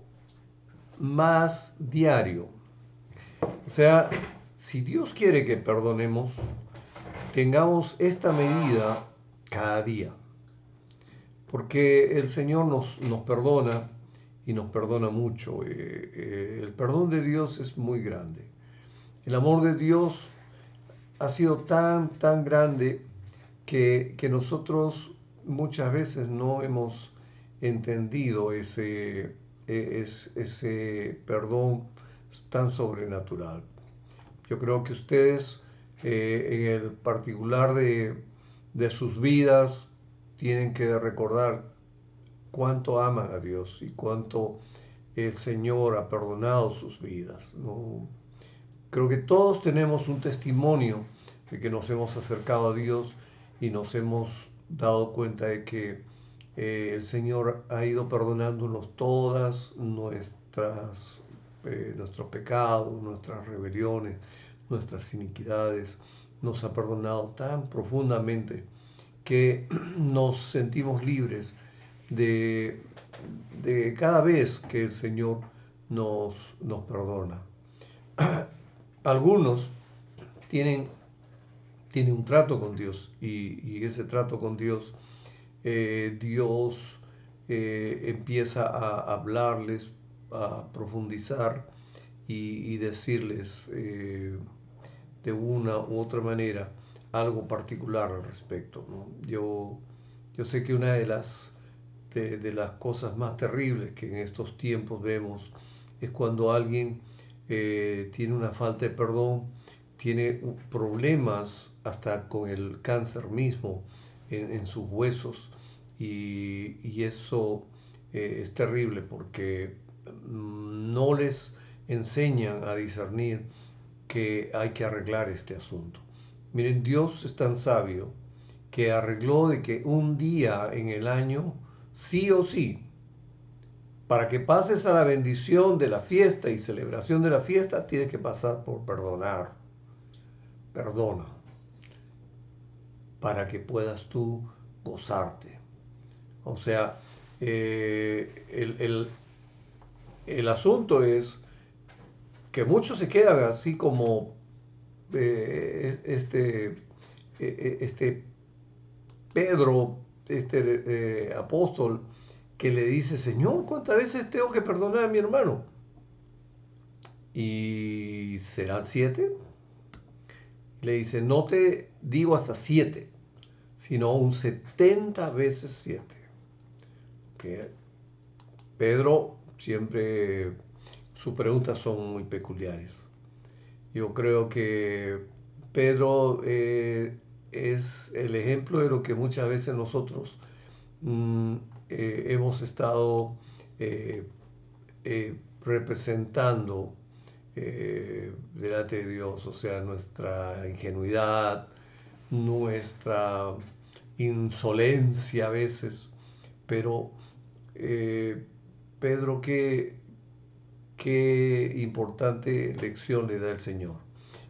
Speaker 3: más diario. O sea, si Dios quiere que perdonemos, tengamos esta medida cada día. Porque el Señor nos perdona y nos perdona mucho. El perdón de Dios es muy grande. El amor de Dios ha sido tan grande que nosotros muchas veces no hemos entendido ese perdón tan sobrenatural. Yo creo que ustedes, en el particular de sus vidas, tienen que recordar cuánto aman a Dios y cuánto el Señor ha perdonado sus vidas, ¿no? Creo que todos tenemos un testimonio de que nos hemos acercado a Dios y nos hemos dado cuenta de que el Señor ha ido perdonándonos todas nuestros pecados, nuestras rebeliones, nuestras iniquidades. Nos ha perdonado tan profundamente que nos sentimos libres de cada vez que el Señor nos perdona. Algunos tienen un trato con Dios y ese trato con Dios, Dios empieza a hablarles, a profundizar y decirles de una u otra manera algo particular al respecto, ¿no? Yo sé que una de las cosas más terribles que en estos tiempos vemos es cuando alguien tiene una falta de perdón, tiene problemas hasta con el cáncer mismo en sus huesos, y eso es terrible porque no les enseñan a discernir que hay que arreglar este asunto. Miren, Dios es tan sabio que arregló de que un día en el año, sí o sí, para que pases a la bendición de la fiesta y celebración de la fiesta, tienes que pasar por perdonar. Perdona, para que puedas tú gozarte. O sea, el asunto es que muchos se quedan así como este Pedro, apóstol, que le dice, Señor, ¿cuántas veces tengo que perdonar a mi hermano? ¿Y serán 7? Le dice, no te digo hasta 7, sino un 70 veces 7. Que Pedro siempre, sus preguntas son muy peculiares. Yo creo que Pedro es el ejemplo de lo que muchas veces nosotros hemos estado representando delante de Dios, o sea, nuestra ingenuidad, nuestra insolencia a veces, pero Pedro, qué importante lección le da el Señor.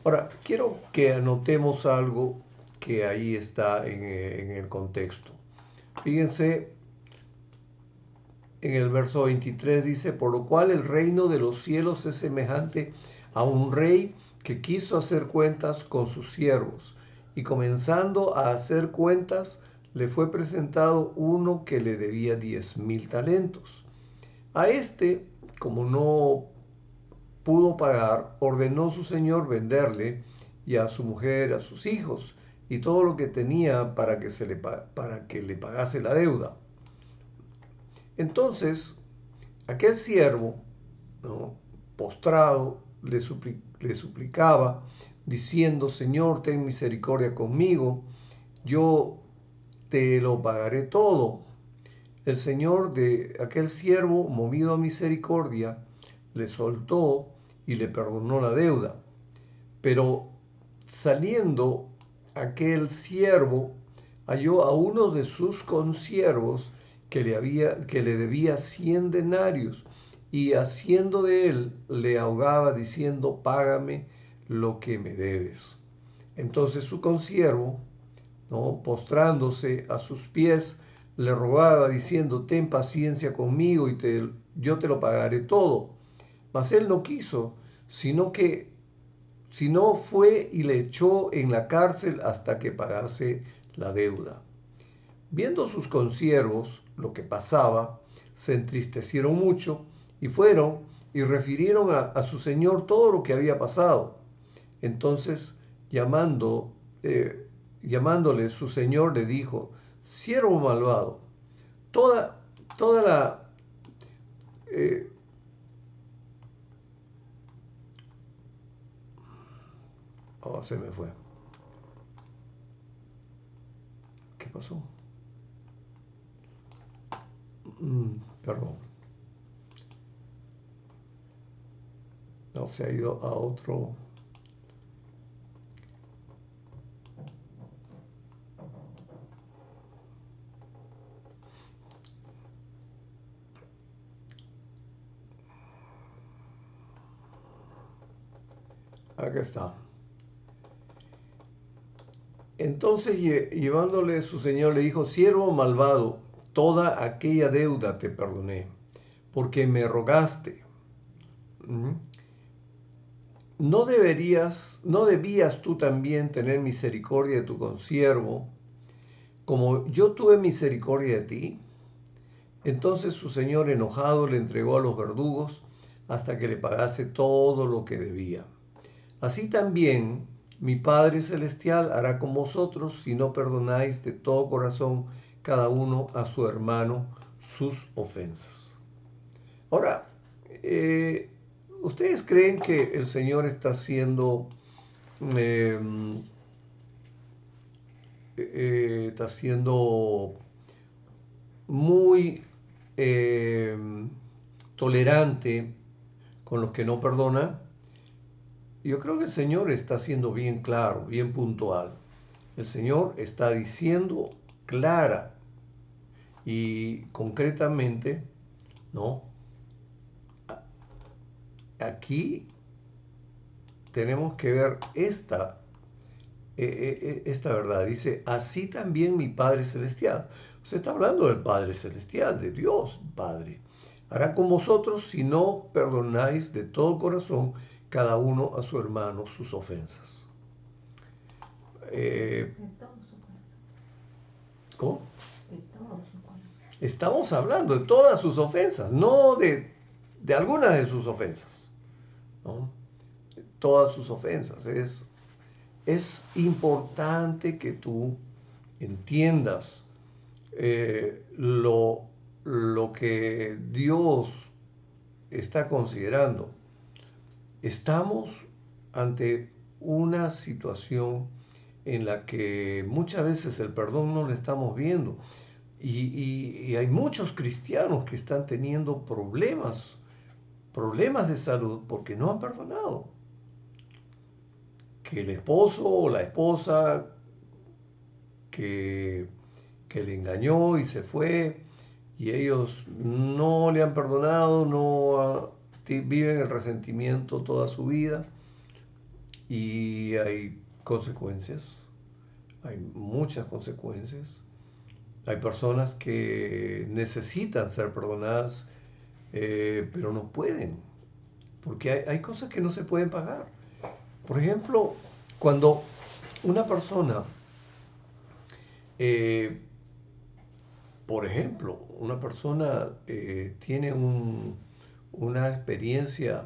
Speaker 3: Ahora, quiero que anotemos algo que ahí está en el contexto. Fíjense, en el verso 23 dice, por lo cual el reino de los cielos es semejante a un rey que quiso hacer cuentas con sus siervos, y comenzando a hacer cuentas, le fue presentado uno que le debía 10,000 talentos. A este, como no pudo pagar, ordenó su señor venderle y a su mujer, a sus hijos y todo lo que tenía para que le pagase la deuda. Entonces, aquel siervo, ¿no?, postrado, le suplicaba, diciendo, Señor, ten misericordia conmigo, yo te lo pagaré todo. El señor de aquel siervo, movido a misericordia, le soltó y le perdonó la deuda. Pero saliendo aquel siervo, halló a uno de sus consiervos que le debía 100 denarios, y haciendo de él, le ahogaba diciendo, págame lo que me debes. Entonces su consiervo, ¿no?, postrándose a sus pies, le rogaba diciendo, ten paciencia conmigo y yo te lo pagaré todo. Mas él no quiso, sino fue y le echó en la cárcel hasta que pagase la deuda. Viendo sus consiervos lo que pasaba, se entristecieron mucho y fueron y refirieron a su señor todo lo que había pasado. Entonces, llamándole su señor, le dijo, siervo malvado, toda la se me fue. ¿Qué pasó? Perdón. No, se ha ido a otro. Acá está. Entonces, llevándole su señor, le dijo, siervo malvado, toda aquella deuda te perdoné, porque me rogaste. ¿No debías tú también tener misericordia de tu consiervo, como yo tuve misericordia de ti? Entonces su señor, enojado, le entregó a los verdugos hasta que le pagase todo lo que debía. Así también mi Padre Celestial hará con vosotros si no perdonáis de todo corazón cada uno a su hermano sus ofensas. Ahora, ¿ustedes creen que el Señor está siendo muy tolerante con los que no perdonan? Yo creo que el Señor está siendo bien claro, bien puntual. El Señor está diciendo clara y concretamente, ¿no? Aquí tenemos que ver esta verdad. Dice, así también mi Padre Celestial. Se está hablando del Padre Celestial, de Dios Padre. Hará con vosotros si no perdonáis de todo corazón cada uno a su hermano sus ofensas. ¿Cómo? Estamos hablando de todas sus ofensas, no de algunas de sus ofensas, ¿no? Todas sus ofensas. Es importante que tú entiendas lo que Dios está considerando. Estamos ante una situación en la que muchas veces el perdón no lo estamos viendo. Y hay muchos cristianos que están teniendo problemas de salud porque no han perdonado. Que el esposo o la esposa que le engañó y se fue, y ellos no le han perdonado, viven el resentimiento toda su vida, y hay consecuencias, hay muchas consecuencias. Hay personas que necesitan ser perdonadas, pero no pueden, porque hay cosas que no se pueden pagar. Por ejemplo, cuando una persona, tiene una experiencia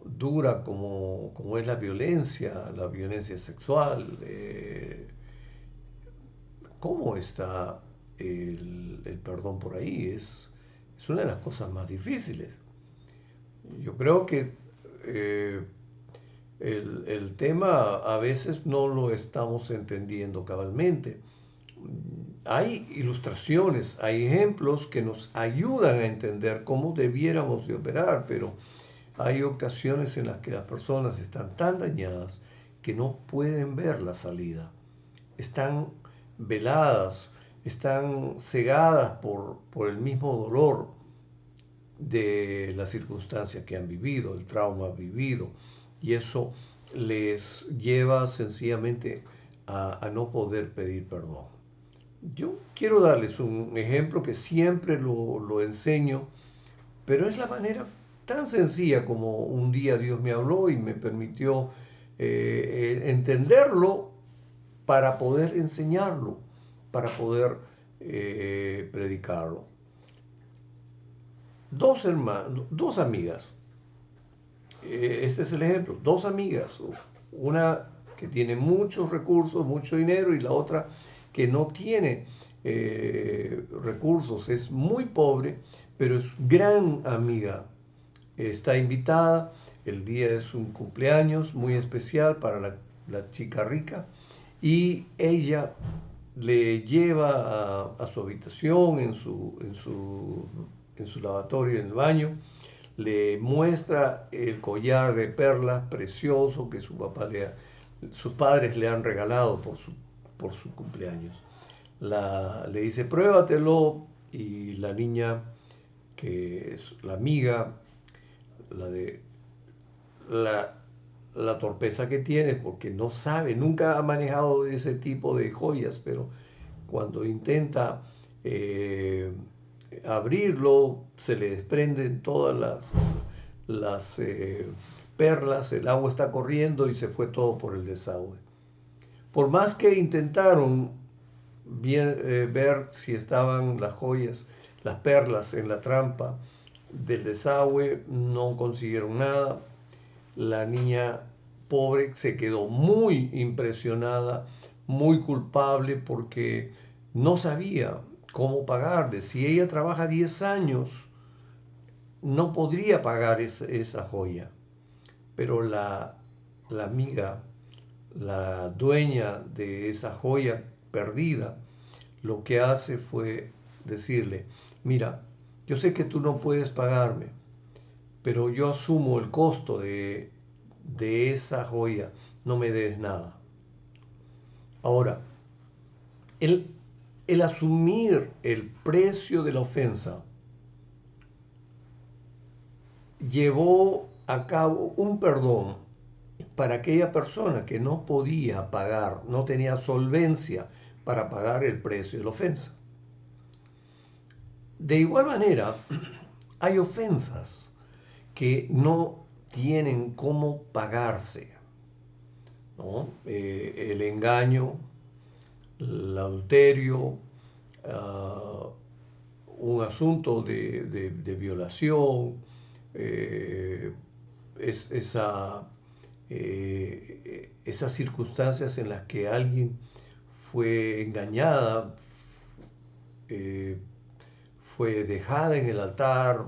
Speaker 3: dura como es la violencia sexual, ¿cómo está el perdón por ahí? Es una de las cosas más difíciles. Yo creo que el tema a veces no lo estamos entendiendo cabalmente. Hay ilustraciones, hay ejemplos que nos ayudan a entender cómo debiéramos de operar, pero hay ocasiones en las que las personas están tan dañadas que no pueden ver la salida. Están veladas, están cegadas por el mismo dolor de las circunstancias que han vivido, el trauma vivido, y eso les lleva sencillamente a no poder pedir perdón. Yo quiero darles un ejemplo que siempre lo enseño, pero es la manera tan sencilla como un día Dios me habló y me permitió entenderlo para poder enseñarlo, para poder predicarlo. Dos amigas, este es el ejemplo, dos amigas, una que tiene muchos recursos, mucho dinero, y la otra que no tiene recursos, es muy pobre, pero es gran amiga. Está invitada, el día es un cumpleaños muy especial para la chica rica, y ella le lleva a su habitación, en su lavatorio, en el baño, le muestra el collar de perlas precioso que sus padres le han regalado por su cumpleaños. Le dice, pruébatelo, y la niña, que es la amiga, la torpeza que tiene, porque no sabe, nunca ha manejado ese tipo de joyas, pero cuando intenta abrirlo, se le desprenden todas las perlas, el agua está corriendo y se fue todo por el desagüe. Por más que intentaron ver si estaban las joyas, las perlas en la trampa del desagüe, no consiguieron nada. La niña pobre se quedó muy impresionada, muy culpable, porque no sabía cómo pagarle. Si ella trabaja 10 años, no podría pagar esa joya. Pero la amiga, la dueña de esa joya perdida, lo que hace fue decirle, mira, yo sé que tú no puedes pagarme, pero yo asumo el costo de esa joya, no me debes nada. Ahora, el asumir el precio de la ofensa llevó a cabo un perdón para aquella persona que no podía pagar, no tenía solvencia para pagar el precio de la ofensa. De igual manera, hay ofensas que no tienen cómo pagarse, ¿no? El engaño, el adulterio, uh, un asunto de violación, esas circunstancias en las que alguien fue engañada, fue dejada en el altar,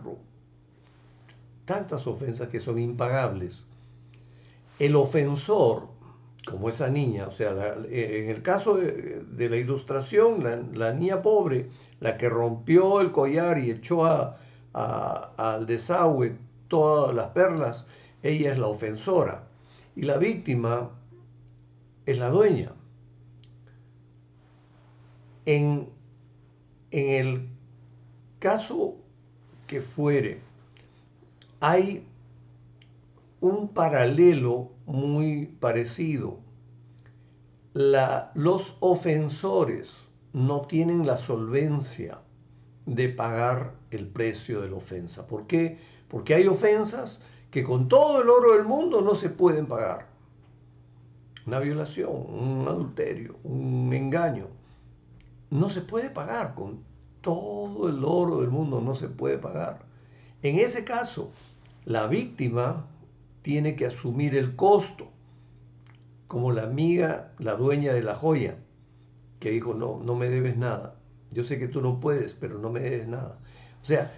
Speaker 3: tantas ofensas que son impagables. El ofensor, como esa niña, o sea, en el caso de la ilustración, la niña pobre, la que rompió el collar y echó al desagüe todas las perlas, ella es la ofensora. Y la víctima es la dueña. En el caso que fuere, hay un paralelo muy parecido. Los ofensores no tienen la solvencia de pagar el precio de la ofensa. ¿Por qué? Porque hay ofensas que con todo el oro del mundo no se pueden pagar. Una violación, un adulterio, un engaño, no se puede pagar con todo el oro del mundo, no se puede pagar. En ese caso, la víctima tiene que asumir el costo, como la amiga, la dueña de la joya, que dijo, no me debes nada. Yo sé que tú no puedes, pero no me debes nada. O sea,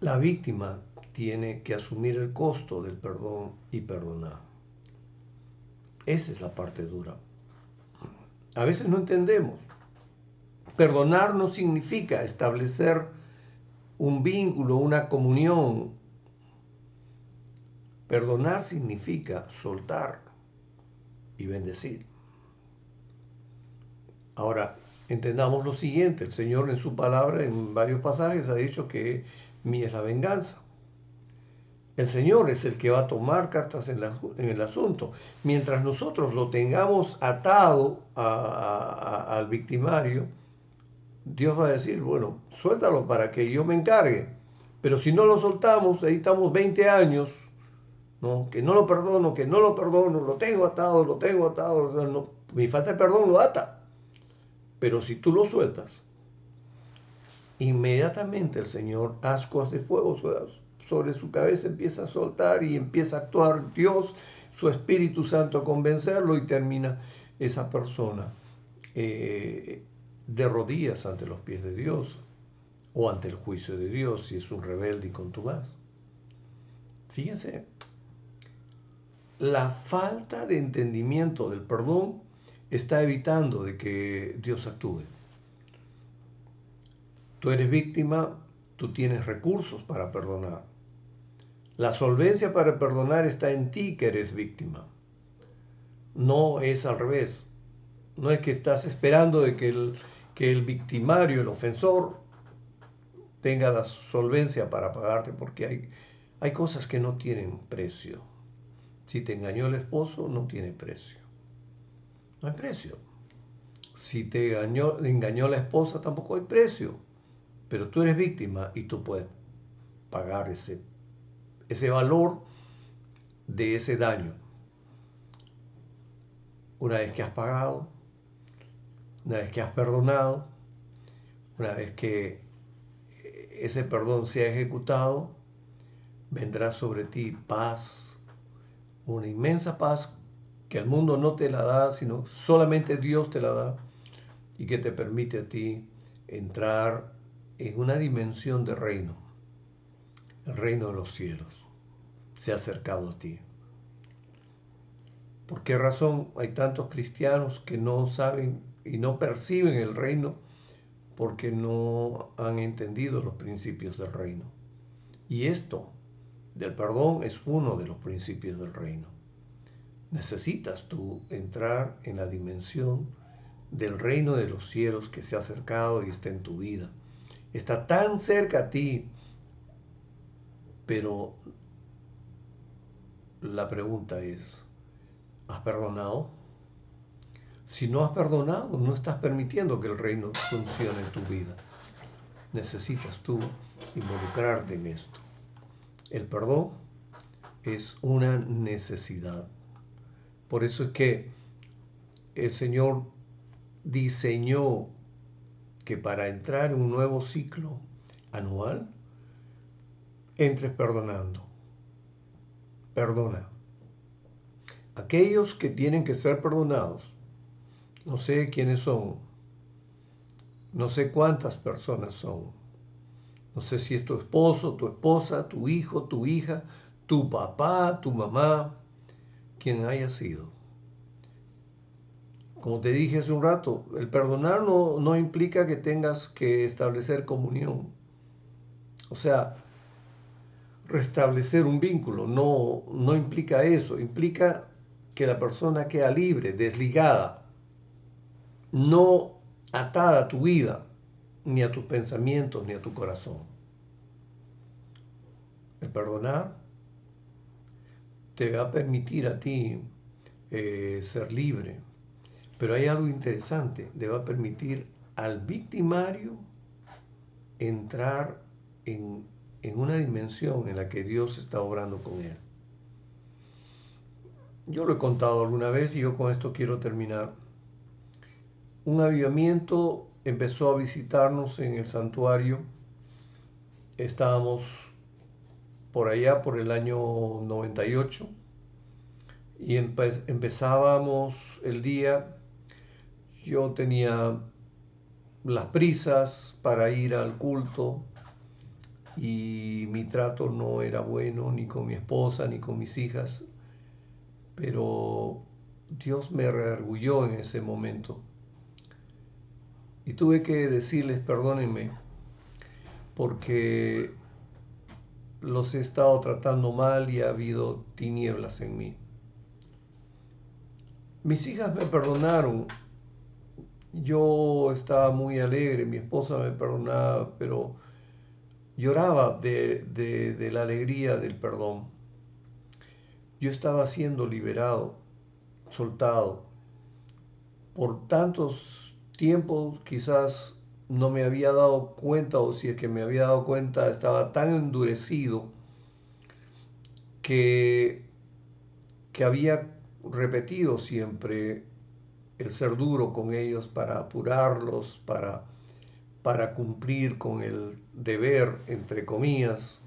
Speaker 3: la víctima tiene que asumir el costo del perdón y perdonar. Esa es la parte dura. A veces no entendemos. Perdonar no significa establecer un vínculo, una comunión. Perdonar significa soltar y bendecir. Ahora, entendamos lo siguiente. El Señor en su palabra, en varios pasajes, ha dicho que mía es la venganza. El Señor es el que va a tomar cartas en el asunto. Mientras nosotros lo tengamos atado al victimario, Dios va a decir, bueno, suéltalo para que yo me encargue. Pero si no lo soltamos, ahí estamos 20 años, ¿no? Que no lo perdono, lo tengo atado, no, mi falta de perdón lo ata. Pero si tú lo sueltas, inmediatamente el Señor, ascuas de fuego sobre su cabeza, empieza a soltar y empieza a actuar Dios, su Espíritu Santo, a convencerlo, y termina esa persona de rodillas ante los pies de Dios o ante el juicio de Dios si es un rebelde y contumaz. Fíjense, la falta de entendimiento del perdón está evitando de que Dios actúe. Tú eres víctima, tú tienes recursos para perdonar. La solvencia para perdonar está en ti, que eres víctima. No es al revés. No es que estás esperando de que el victimario, el ofensor, tenga la solvencia para pagarte, porque hay cosas que no tienen precio. Si te engañó el esposo, no tiene precio. No hay precio. Si te engañó la esposa, tampoco hay precio. Pero tú eres víctima y tú puedes pagar ese valor de ese daño. Una vez que has pagado, una vez que has perdonado, una vez que ese perdón se ha ejecutado, vendrá sobre ti paz, una inmensa paz que el mundo no te la da, sino solamente Dios te la da, y que te permite a ti entrar en una dimensión de reino. El reino de los cielos se ha acercado a ti. ¿Por qué razón hay tantos cristianos que no saben y no perciben el reino? Porque no han entendido los principios del reino. Y esto del perdón es uno de los principios del reino. Necesitas tú entrar en la dimensión del reino de los cielos que se ha acercado y está en tu vida. Está tan cerca a ti, pero la pregunta es, ¿has perdonado? Si no has perdonado, no estás permitiendo que el reino funcione en tu vida. necesitas tú involucrarte en esto. El perdón es una necesidad. Por eso es que el Señor diseñó que para entrar en un nuevo ciclo anual, entres perdonando. Perdona. Aquellos que tienen que ser perdonados, no sé quiénes son, no sé cuántas personas son, no sé si es tu esposo, tu esposa, tu hijo, tu hija, tu papá, tu mamá, quien haya sido. Como te dije hace un rato, el perdonar no implica que tengas que establecer comunión. O sea, restablecer un vínculo no implica eso, implica que la persona queda libre, desligada, no atada a tu vida, ni a tus pensamientos, ni a tu corazón. El perdonar te va a permitir a ti ser libre, pero hay algo interesante, le va a permitir al victimario entrar en una dimensión en la que Dios está obrando con él. Yo lo he contado alguna vez y yo con esto quiero terminar. Un avivamiento empezó a visitarnos en el santuario. Estábamos por allá por el año 98 y empezábamos el día. Yo tenía las prisas para ir al culto y mi trato no era bueno ni con mi esposa ni con mis hijas, pero Dios me redarguyó en ese momento y tuve que decirles perdónenme porque los he estado tratando mal y ha habido tinieblas en mí. Mis hijas me perdonaron, yo estaba muy alegre, mi esposa me perdonaba, pero lloraba de la alegría del perdón. Yo estaba siendo liberado, soltado. Por tantos tiempos quizás no me había dado cuenta, o si es que me había dado cuenta, estaba tan endurecido que había repetido siempre el ser duro con ellos para apurarlos, para cumplir con el deber, entre comillas,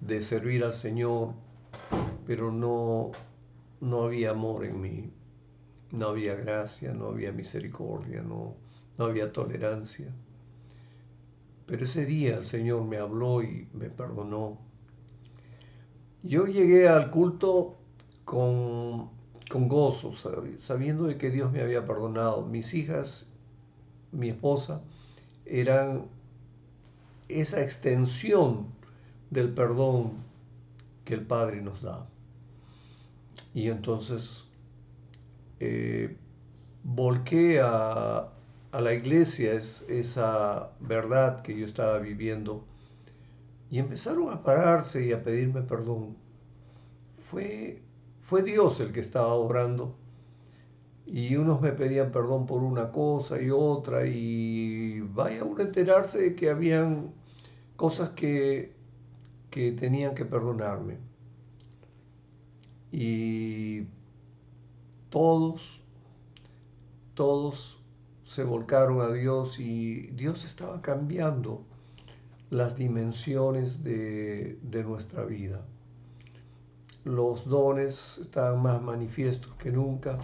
Speaker 3: de servir al Señor, pero no había amor en mí, no había gracia, no había misericordia, no había tolerancia. Pero ese día el Señor me habló y me perdonó. Yo llegué al culto con gozo, sabiendo de que Dios me había perdonado. Mis hijas, mi esposa, eran esa extensión del perdón que el Padre nos da. Y entonces volqué a la iglesia esa verdad que yo estaba viviendo y empezaron a pararse y a pedirme perdón. Fue Dios el que estaba obrando y unos me pedían perdón por una cosa y otra y vaya uno a enterarse de que habían cosas que tenían que perdonarme. Y todos se volcaron a Dios y Dios estaba cambiando las dimensiones de nuestra vida. Los dones estaban más manifiestos que nunca.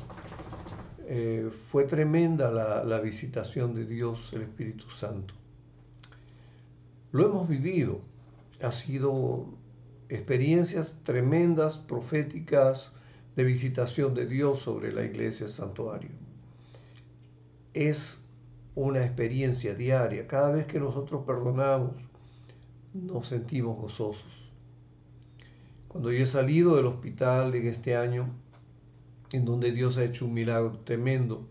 Speaker 3: Fue tremenda la visitación de Dios, el Espíritu Santo. Lo hemos vivido. Ha sido experiencias tremendas, proféticas, de visitación de Dios sobre la iglesia santuario. Es una experiencia diaria. Cada vez que nosotros perdonamos, nos sentimos gozosos. Cuando yo he salido del hospital en este año, en donde Dios ha hecho un milagro tremendo,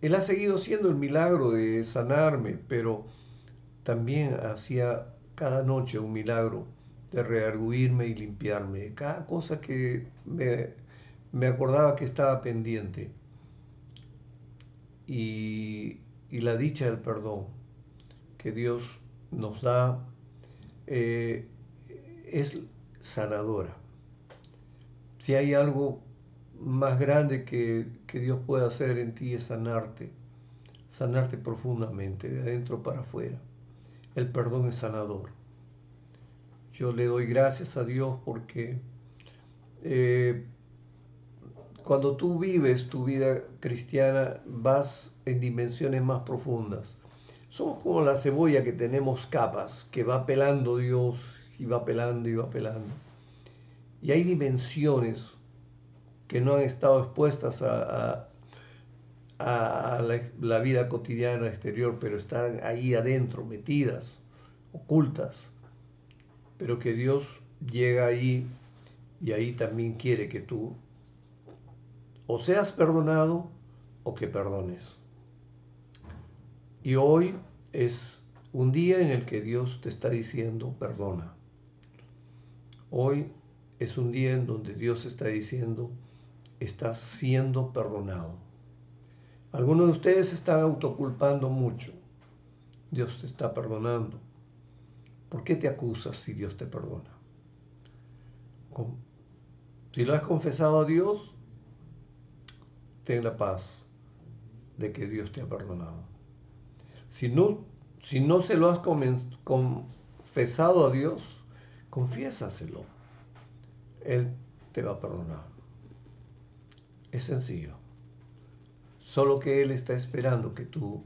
Speaker 3: Él ha seguido siendo el milagro de sanarme, pero también hacía cada noche un milagro de redarguirme y limpiarme. Cada cosa que me acordaba que estaba pendiente. Y la dicha del perdón, que Dios nos da es sanadora. Si hay algo más grande que Dios puede hacer en ti es sanarte profundamente, de adentro para afuera. El perdón es sanador. Yo le doy gracias a Dios porque cuando tú vives tu vida cristiana vas en dimensiones más profundas. Somos como la cebolla que tenemos capas, que va pelando Dios y va pelando y va pelando. Y hay dimensiones que no han estado expuestas a la vida cotidiana exterior, pero están ahí adentro, metidas, ocultas. Pero que Dios llega ahí y ahí también quiere que tú o seas perdonado o que perdones. Y hoy es un día en el que Dios te está diciendo perdona. Hoy es un día en donde Dios está diciendo estás siendo perdonado. Algunos de ustedes están autoculpando mucho. Dios te está perdonando. ¿Por qué te acusas si Dios te perdona? Si lo has confesado a Dios, ten la paz de que Dios te ha perdonado. Si no se lo has confesado a Dios, confiésaselo. Él te va a perdonar. Es sencillo. Solo que Él está esperando que tú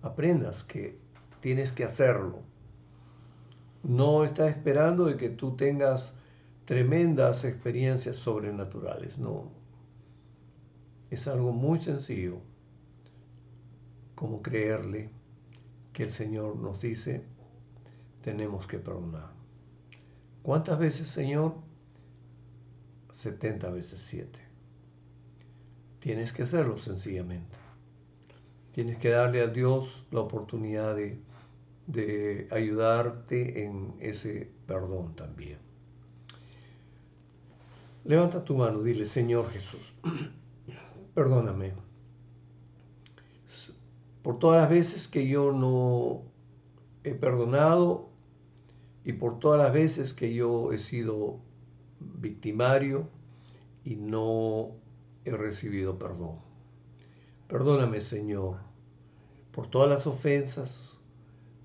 Speaker 3: aprendas que tienes que hacerlo. No está esperando de que tú tengas tremendas experiencias sobrenaturales. No. Es algo muy sencillo, como creerle que el Señor nos dice, tenemos que perdonar. ¿Cuántas veces, Señor? 70 veces 7. Tienes que hacerlo sencillamente. Tienes que darle a Dios la oportunidad de ayudarte en ese perdón también. Levanta tu mano, dile, Señor Jesús, perdóname por todas las veces que yo no he perdonado y por todas las veces que yo he sido victimario y no he recibido perdón. Perdóname, Señor, por todas las ofensas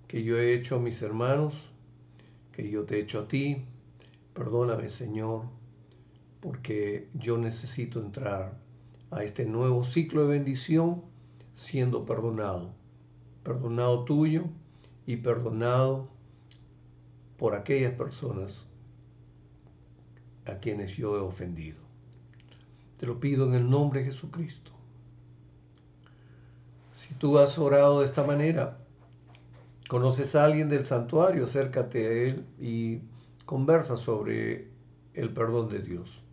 Speaker 3: que yo he hecho a mis hermanos, que yo te he hecho a ti. Perdóname, Señor, porque yo necesito entrar a este nuevo ciclo de bendición siendo perdonado tuyo y perdonado por aquellas personas a quienes yo he ofendido. Te lo pido en el nombre de Jesucristo. Si tú has orado de esta manera, conoces a alguien del santuario, acércate a él y conversa sobre el perdón de Dios.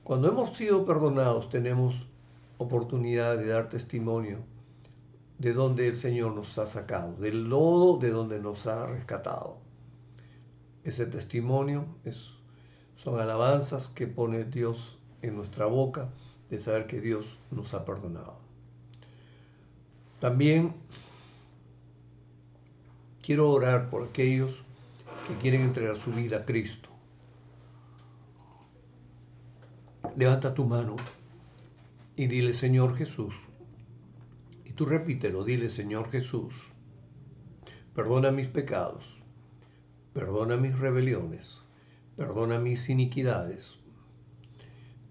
Speaker 3: Cuando hemos sido perdonados, tenemos oportunidad de dar testimonio de donde el Señor nos ha sacado, del lodo de donde nos ha rescatado. Ese testimonio son alabanzas que pone Dios en nuestra boca de saber que Dios nos ha perdonado. También quiero orar por aquellos que quieren entregar su vida a Cristo. Levanta tu mano y dile, Señor Jesús, y tú repítelo, dile, Señor Jesús, perdona mis pecados, perdona mis rebeliones, perdona mis iniquidades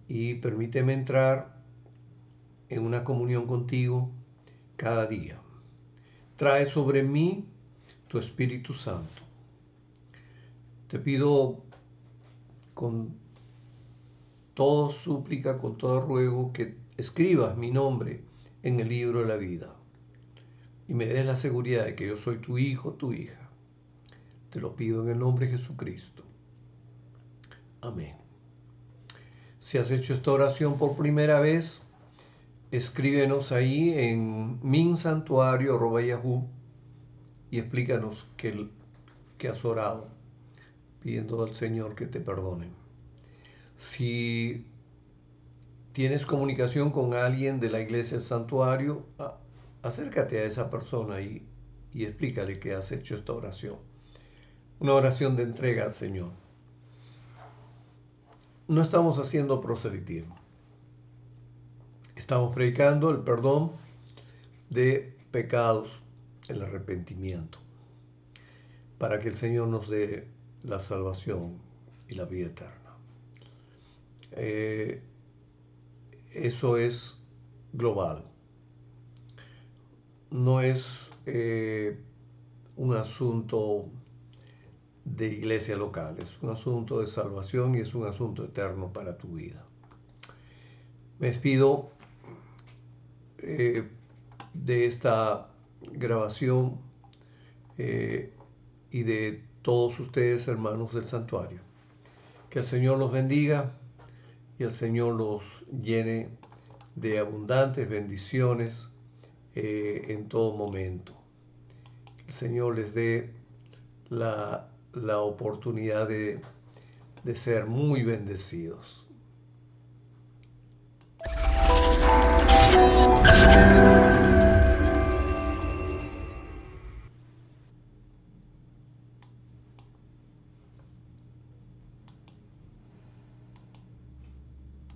Speaker 3: y permíteme entrar en una comunión contigo cada día. Trae sobre mí tu Espíritu Santo. Te pido con toda súplica, con todo ruego, que escribas mi nombre en el libro de la vida y me des la seguridad de que yo soy tu hijo, tu hija. Te lo pido en el nombre de Jesucristo. Amén. Si has hecho esta oración por primera vez, escríbenos ahí en minsantuario@yahoo y explícanos que has orado, pidiendo al Señor que te perdone. Si tienes comunicación con alguien de la iglesia del santuario, acércate a esa persona y explícale que has hecho esta oración. una oración de entrega al Señor. No estamos haciendo proselitismo. Estamos predicando el perdón de pecados, el arrepentimiento, para que el Señor nos dé la salvación y la vida eterna. Eso es global. No es un asunto de iglesia local, es un asunto de salvación y es un asunto eterno para tu vida. Me despido de esta grabación y de todos ustedes, hermanos del santuario. Que el Señor los bendiga y el Señor los llene de abundantes bendiciones en todo momento. Que el Señor les dé la oportunidad de ser muy bendecidos.